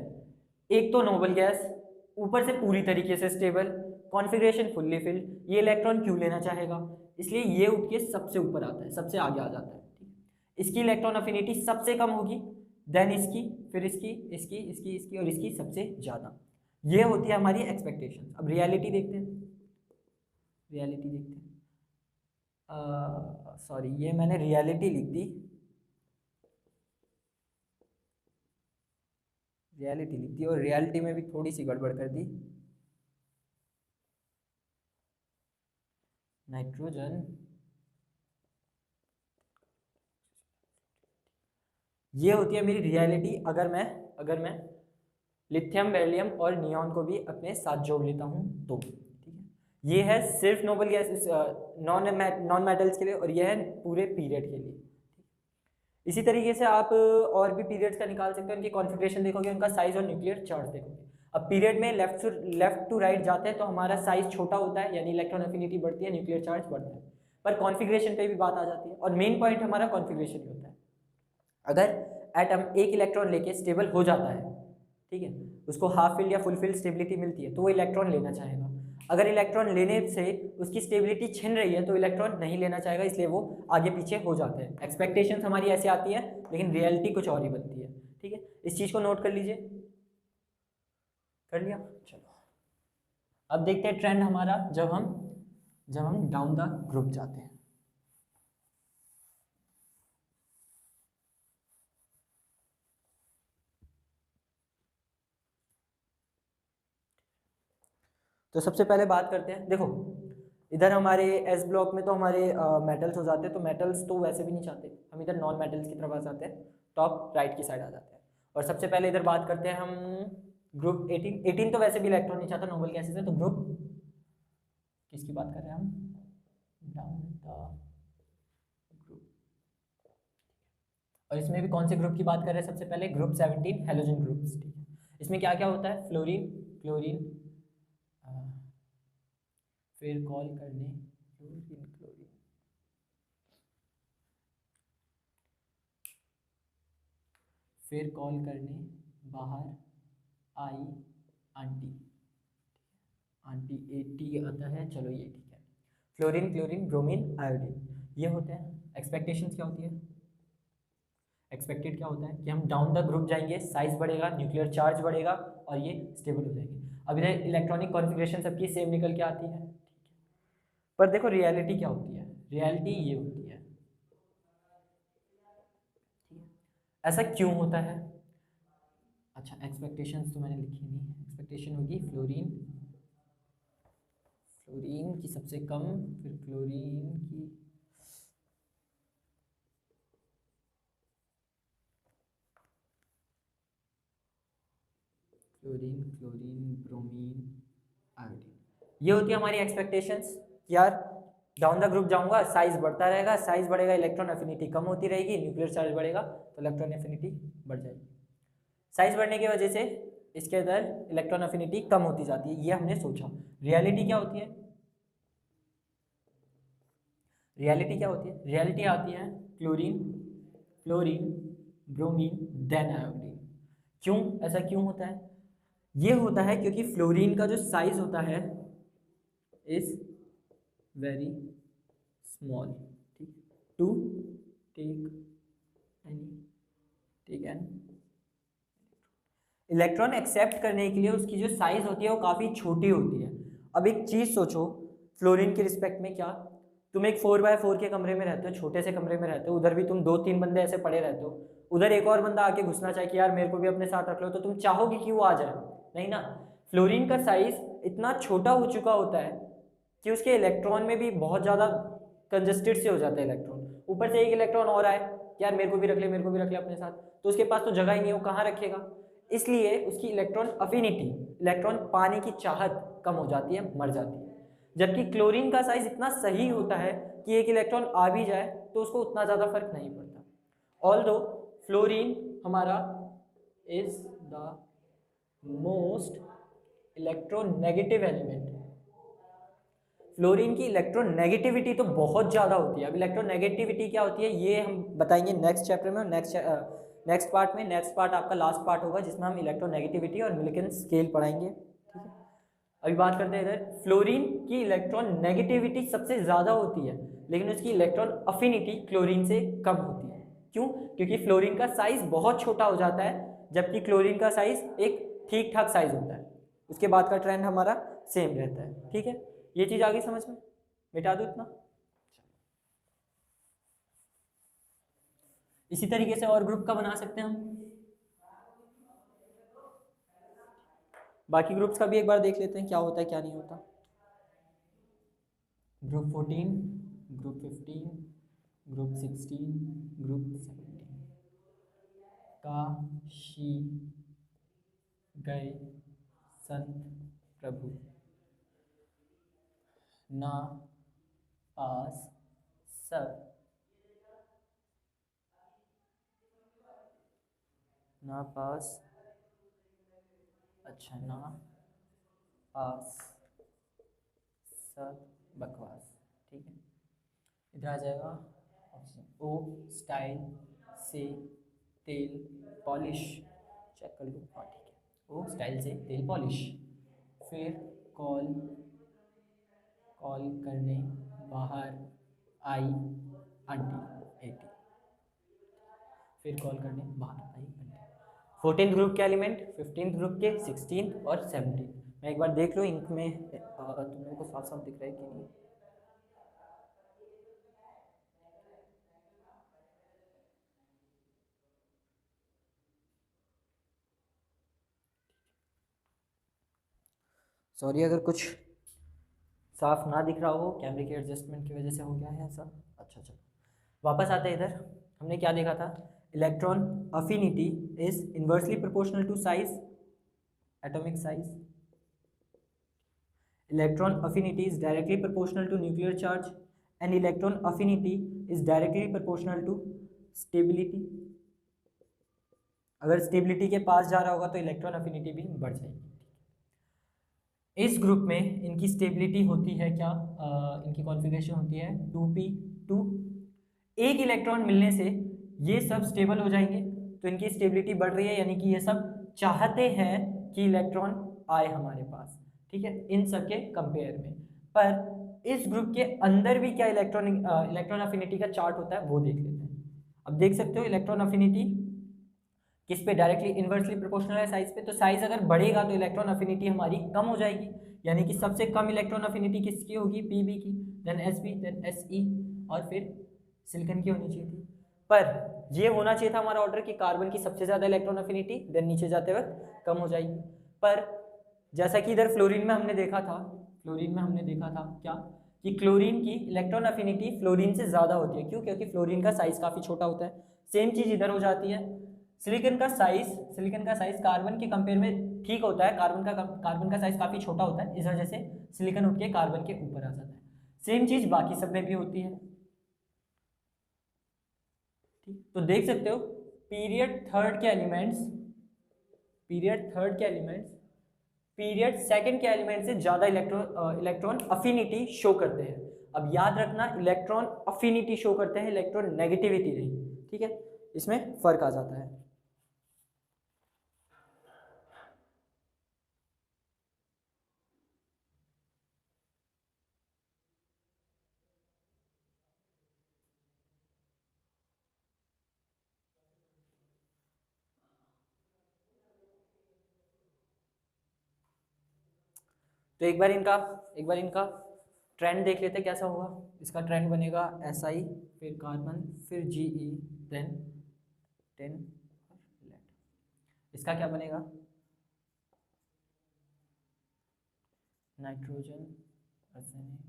एक तो नोबल गैस, ऊपर से पूरी तरीके से स्टेबल, कॉन्फ़िगरेशन फुल्ली फिल्ड, ये इलेक्ट्रॉन क्यों लेना चाहेगा, इसलिए ये उठ के सबसे ऊपर आता है, सबसे आगे आ जाता है। ठीक, इसकी इलेक्ट्रॉन अफिनिटी सबसे कम होगी, देन इसकी, फिर इसकी और इसकी सबसे ज़्यादा। ये होती है हमारी एक्सपेक्टेशन। अब रियलिटी देखते हैं, सॉरी ये मैंने रियलिटी लिख दी, और रियलिटी में भी थोड़ी सी गड़बड़ कर दी। नाइट्रोजन, ये होती है मेरी रियलिटी, अगर मैं लिथियम, बेरिलियम और नियॉन को भी अपने साथ जोड़ लेता हूँ तो। ठीक है, ये है सिर्फ नोबल गैस नॉन मेटल्स के लिए, और ये है पूरे पीरियड के लिए। इसी तरीके से आप और भी पीरियड्स का निकाल सकते हैं, उनकी कॉन्फ़िगरेशन देखोगे, उनका साइज और न्यूक्लियर चार्ज देखोगे। अब पीरियड में लेफ्ट टू राइट जाते हैं तो हमारा साइज छोटा होता है, यानी इलेक्ट्रॉन अफिनिटी बढ़ती है, न्यूक्लियर चार्ज बढ़ता है, पर कॉन्फ़िगरेशन पे भी बात आ जाती है, और मेन पॉइंट हमारा कॉन्फ़िगरेशन ही होता है। अगर एटम एक इलेक्ट्रॉन लेके स्टेबल हो जाता है, ठीक है, उसको हाफ फील्ड या फुल फील्ड स्टेबिलिटी मिलती है, तो वो इलेक्ट्रॉन लेना चाहेगा। अगर इलेक्ट्रॉन लेने से उसकी स्टेबिलिटी छिन रही है तो इलेक्ट्रॉन नहीं लेना चाहेगा, इसलिए वो आगे पीछे हो जाते हैं। एक्सपेक्टेशंस हमारी ऐसे आती है, लेकिन रियलिटी कुछ और ही बनती है। ठीक है, इस चीज़ को नोट कर लीजिए, कर लिया। चलो अब देखते हैं ट्रेंड हमारा जब हम डाउन द ग्रुप जाते हैं। तो सबसे पहले बात करते हैं, देखो इधर हमारे एस ब्लॉक में तो हमारे मेटल्स हो जाते हैं, तो मेटल्स तो वैसे भी नहीं चाहते, हम इधर नॉन मेटल्स की तरफ आ जाते हैं, टॉप राइट की साइड आ जाते हैं। और सबसे पहले इधर बात करते हैं हम ग्रुप 18 तो वैसे भी इलेक्ट्रॉन नहीं चाहता, नोबल गैसेस है, तो ग्रुप किसकी बात कर रहे हैं हम, डाउन द ग्रुप। और इसमें भी कौन से ग्रुप की बात कर रहे हैं, सबसे पहले ग्रुप 17 हेलोजन ग्रुप्स। ठीक है, इसमें क्या क्या होता है, फ्लोरीन, क्लोरीन, फिर कॉल करने क्लोरीन, फिर कॉल करने बाहर आई आंटी 80 आता है, चलो ये ठीक है। फ्लोरीन, क्लोरीन, ब्रोमीन, आयोडीन, ये होते हैं। एक्सपेक्टेशंस क्या होती है, एक्सपेक्टेड क्या होता है कि हम डाउन द ग्रुप जाएंगे, साइज बढ़ेगा, न्यूक्लियर चार्ज बढ़ेगा, और ये स्टेबल हो जाएंगे। अब इधर इलेक्ट्रॉनिक कॉन्फ़िगरेशन सबकी सेम निकल के आती है। पर देखो रियलिटी क्या होती है, रियलिटी ये होती है, ऐसा क्यों होता है। अच्छा एक्सपेक्टेशंस तो मैंने लिखी नहीं, एक्सपेक्टेशन होगी फ्लोरीन, फ्लोरीन की सबसे कम, फिर क्लोरीन की, क्लोरीन क्लोरीन ब्रोमीन आयोडीन, ये होती है हमारी एक्सपेक्टेशंस। यार डाउन द ग्रुप जाऊंगा, साइज बढ़ता रहेगा, साइज बढ़ेगा इलेक्ट्रॉन एफिनिटी कम होती रहेगी, न्यूक्लियर चार्ज बढ़ेगा तो इलेक्ट्रॉन एफिनिटी बढ़ जाएगी। साइज बढ़ने की वजह से इसके अंदर इलेक्ट्रॉन एफिनिटी कम होती जाती है, ये हमने सोचा। रियलिटी क्या होती है, रियलिटी क्या होती है, रियलिटी आती है chlorine fluorine bromine then iodine. क्यों, ऐसा क्यों होता है, ये होता है क्योंकि फ्लोरीन का जो साइज होता है इज वेरी स्मॉल, ठीक, to take an electron accept करने के लिए उसकी जो साइज होती है वो काफ़ी छोटी होती है। अब एक चीज़ सोचो फ्लोरीन के रिस्पेक्ट में, क्या तुम एक 4x4 के कमरे में रहते हो, छोटे से कमरे में रहते हो, उधर भी तुम 2-3 बंदे ऐसे पड़े रहते हो, उधर एक और बंदा आके घुसना चाहे कि यार मेरे को भी अपने साथ रख लो, तो तुम चाहोगे कि वो आ जाए, नहीं ना। फ्लोरीन का साइज इतना छोटा हो चुका होता है कि उसके इलेक्ट्रॉन में भी बहुत ज़्यादा कंजस्टेड से हो जाता है इलेक्ट्रॉन, ऊपर से एक इलेक्ट्रॉन और आए यार मेरे को भी रख ले, मेरे को भी रख ले अपने साथ, तो उसके पास तो जगह ही नहीं है, वो कहाँ रखेगा। इसलिए उसकी इलेक्ट्रॉन अफिनिटी, इलेक्ट्रॉन पाने की चाहत कम हो जाती है, मर जाती है। जबकि क्लोरीन का साइज इतना सही होता है कि एक इलेक्ट्रॉन आ भी जाए तो उसको उतना ज़्यादा फर्क नहीं पड़ता। ऑल्दो फ्लोरीन हमारा is the most electronegative element, fluorine की इलेक्ट्रोनेगेटिविटी तो बहुत ज़्यादा होती है। अब इलेक्ट्रोनेगेटिविटी क्या होती है ये हम बताएंगे नेक्स्ट चैप्टर में, नेक्स्ट पार्ट में। नेक्स्ट पार्ट आपका लास्ट पार्ट होगा जिसमें हम इलेक्ट्रोनेगेटिविटी और मिल्किन स्केल पढ़ाएंगे, ठीक है। अभी बात करते हैं इधर, फ्लोरीन की इलेक्ट्रॉन नेगेटिविटी सबसे ज़्यादा होती है लेकिन उसकी इलेक्ट्रॉन अफिनिटी क्लोरीन से कम होती है। क्यों, क्योंकि फ्लोरीन का साइज बहुत छोटा हो जाता है जबकि क्लोरीन का साइज एक ठीक ठाक साइज होता है, उसके बाद का ट्रेंड हमारा सेम रहता है, ठीक है। ये चीज़ आ गई समझ में, मिटा दो इतना। इसी तरीके से और ग्रुप का बना सकते हैं हम, बाकी ग्रुप्स का भी एक बार देख लेते हैं क्या होता है क्या नहीं होता। Group 14, group 15, group 16, group 17। Kashi गए संत प्रभु, ना पास सब, ना पास, अच्छा ना पास सब बकवास, ठीक है। इधर आ जाएगा ऑप्शन ओ, स्टाइल से तेल पॉलिश, चेक कर लो, हाँ ठीक है, ओ स्टाइल से तेल पॉलिश। फिर कॉल, कॉल करने बाहर आई आंटी 80, फिर कॉल करने बाहर आई आंटी। 14th ग्रुप के एलिमेंट, 15th ग्रुप के 16th और 17th। मैं एक बार देख लो इंक में तुम लोगों को साफ साफ दिख रहा है कि नहीं। सॉरी अगर कुछ साफ ना दिख रहा हो, कैमरे के एडजस्टमेंट की वजह से हो गया है ऐसा। अच्छा चलो वापस आते हैं इधर, हमने क्या देखा था, electron affinity is inversely proportional to size, atomic size. Electron affinity is directly proportional to nuclear charge and electron affinity is directly proportional to stability. अगर स्टेबिलिटी के पास जा रहा होगा तो इलेक्ट्रॉन अफिनिटी भी बढ़ जाएगी। इस ग्रुप में इनकी स्टेबिलिटी होती है क्या, इनकी कॉन्फ़िगरेशन होती है 2p2। एक इलेक्ट्रॉन मिलने से ये सब स्टेबल हो जाएंगे, तो इनकी स्टेबिलिटी बढ़ रही है, यानी कि ये सब चाहते हैं कि इलेक्ट्रॉन आए हमारे पास, ठीक है, इन सब के कंपेयर में। पर इस ग्रुप के अंदर भी क्या इलेक्ट्रॉन अफिनिटी का चार्ट होता है वो देख लेते हैं। अब देख सकते हो इलेक्ट्रॉन अफिनिटी किस पे, डायरेक्टली इन्वर्सली प्रोपोर्शनल है साइज पे। तो साइज अगर बढ़ेगा तो इलेक्ट्रॉन अफिनिटी हमारी कम हो जाएगी, यानी कि सबसे कम इलेक्ट्रॉन अफिनिटी किसकी होगी, पीबी की, देन एसपी, देन एसई, और फिर सिलिकॉन की होनी चाहिए थी। पर ये होना चाहिए था हमारा ऑर्डर कि कार्बन की सबसे ज़्यादा इलेक्ट्रॉन अफिनिटी, देन नीचे जाते वक्त कम हो जाएगी। पर जैसा कि इधर फ्लोरीन में हमने देखा था, क्या कि क्लोरीन की इलेक्ट्रॉन अफिनिटी फ्लोरीन से ज़्यादा होती है। क्यों? क्योंकि फ्लोरीन का साइज काफ़ी छोटा होता है। सेम चीज़ इधर हो जाती है। सिलिकॉन का साइज कार्बन के कंपेयर में ठीक होता है, कार्बन का साइज काफ़ी छोटा होता है, इस वजह से सिलिकॉन उठ के कार्बन के ऊपर आ जाता है। सेम चीज़ बाकी सब में भी होती है। ठीक, तो देख सकते हो पीरियड थर्ड के एलिमेंट्स पीरियड सेकंड के एलिमेंट से ज़्यादा इलेक्ट्रॉन अफिनिटी शो करते हैं। अब याद रखना, इलेक्ट्रॉन अफिनिटी शो करते हैं, इलेक्ट्रॉन नेगेटिविटी नहीं। ठीक है, इसमें फर्क आ जाता है। तो एक बार इनका ट्रेंड देख लेते हैं कैसा होगा। इसका ट्रेंड बनेगा SI, फिर कार्बन, फिर GE, देन 10 लेड। इसका क्या बनेगा, nitrogen, arsenic,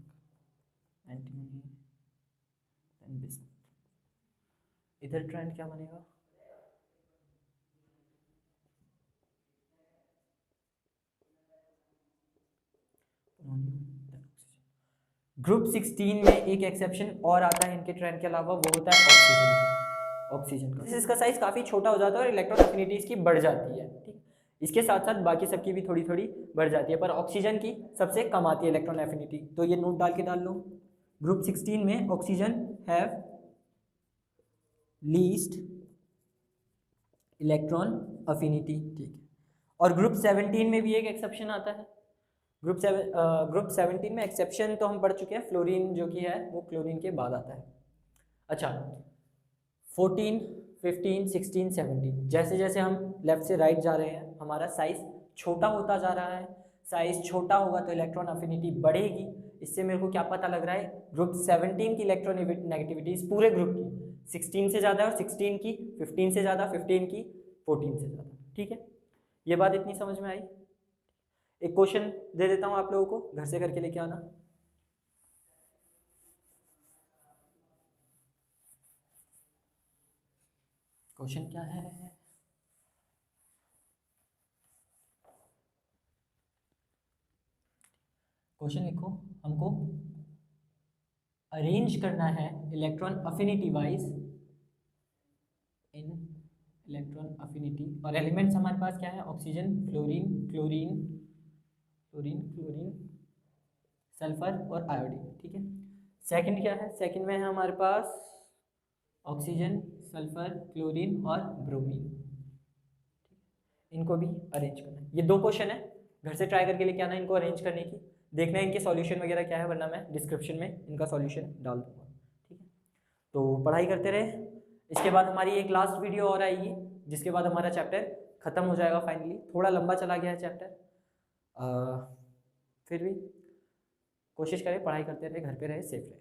antimony, then bismuth. इधर ट्रेंड क्या बनेगा, ग्रुप 16 में एक एक्सेप्शन और आता है इनके ट्रेंड के अलावा, वो होता है ऑक्सीजन का। इसका साइज काफ़ी छोटा हो जाता है और इलेक्ट्रॉन अफिनिटी इसकी बढ़ जाती है। ठीक, इसके साथ साथ बाकी सबकी भी थोड़ी थोड़ी बढ़ जाती है, पर ऑक्सीजन की सबसे कम आती है इलेक्ट्रॉन अफिनिटी। तो ये नोट डाल लो, ग्रुप 16 में oxygen have least electron affinity. ठीक है, और ग्रुप 17 में भी एक एक्सेप्शन आता है। ग्रुप 17 में एक्सेप्शन तो हम पढ़ चुके हैं, फ्लोरीन जो कि है वो क्लोरीन के बाद आता है। अच्छा, 14, 15, 16, 17, जैसे जैसे हम लेफ्ट से राइट जा रहे हैं हमारा साइज छोटा होता जा रहा है। साइज छोटा होगा तो इलेक्ट्रॉन अफिनिटी बढ़ेगी। इससे मेरे को क्या पता लग रहा है, ग्रुप 17 की इलेक्ट्रॉन नेगेटिविटी इस पूरे ग्रुप की 16 से ज़्यादा है, और 16 की 15 से ज़्यादा, 15 की 14 से ज़्यादा। ठीक है, ये बात इतनी समझ में आई। एक क्वेश्चन दे देता हूँ आप लोगों को, घर से करके लेके आना। क्वेश्चन क्या है, क्वेश्चन लिखो, हमको अरेंज करना है इलेक्ट्रॉन अफिनिटी वाइज इन इलेक्ट्रॉन अफिनिटी, और एलिमेंट्स हमारे पास क्या है, ऑक्सीजन, फ्लोरीन, क्लोरीन, सल्फर और आयोडीन। ठीक है, सेकंड क्या है, सेकंड में है हमारे पास ऑक्सीजन, सल्फर, क्लोरीन और ब्रोमीन। इनको भी अरेंज करना है। ये दो क्वेश्चन है, घर से ट्राई करके लेके आना इनको अरेंज करने की, देखना है इनके सॉल्यूशन वगैरह क्या है, वरना मैं डिस्क्रिप्शन में इनका सॉल्यूशन डाल दूंगा। ठीक है, तो पढ़ाई करते रहे। इसके बाद हमारी एक लास्ट वीडियो और आएगी, जिसके बाद हमारा चैप्टर ख़त्म हो जाएगा फाइनली। थोड़ा लंबा चला गया है चैप्टर, फिर भी कोशिश करें, पढ़ाई करते रहे, घर पे रहे, सेफ रहे।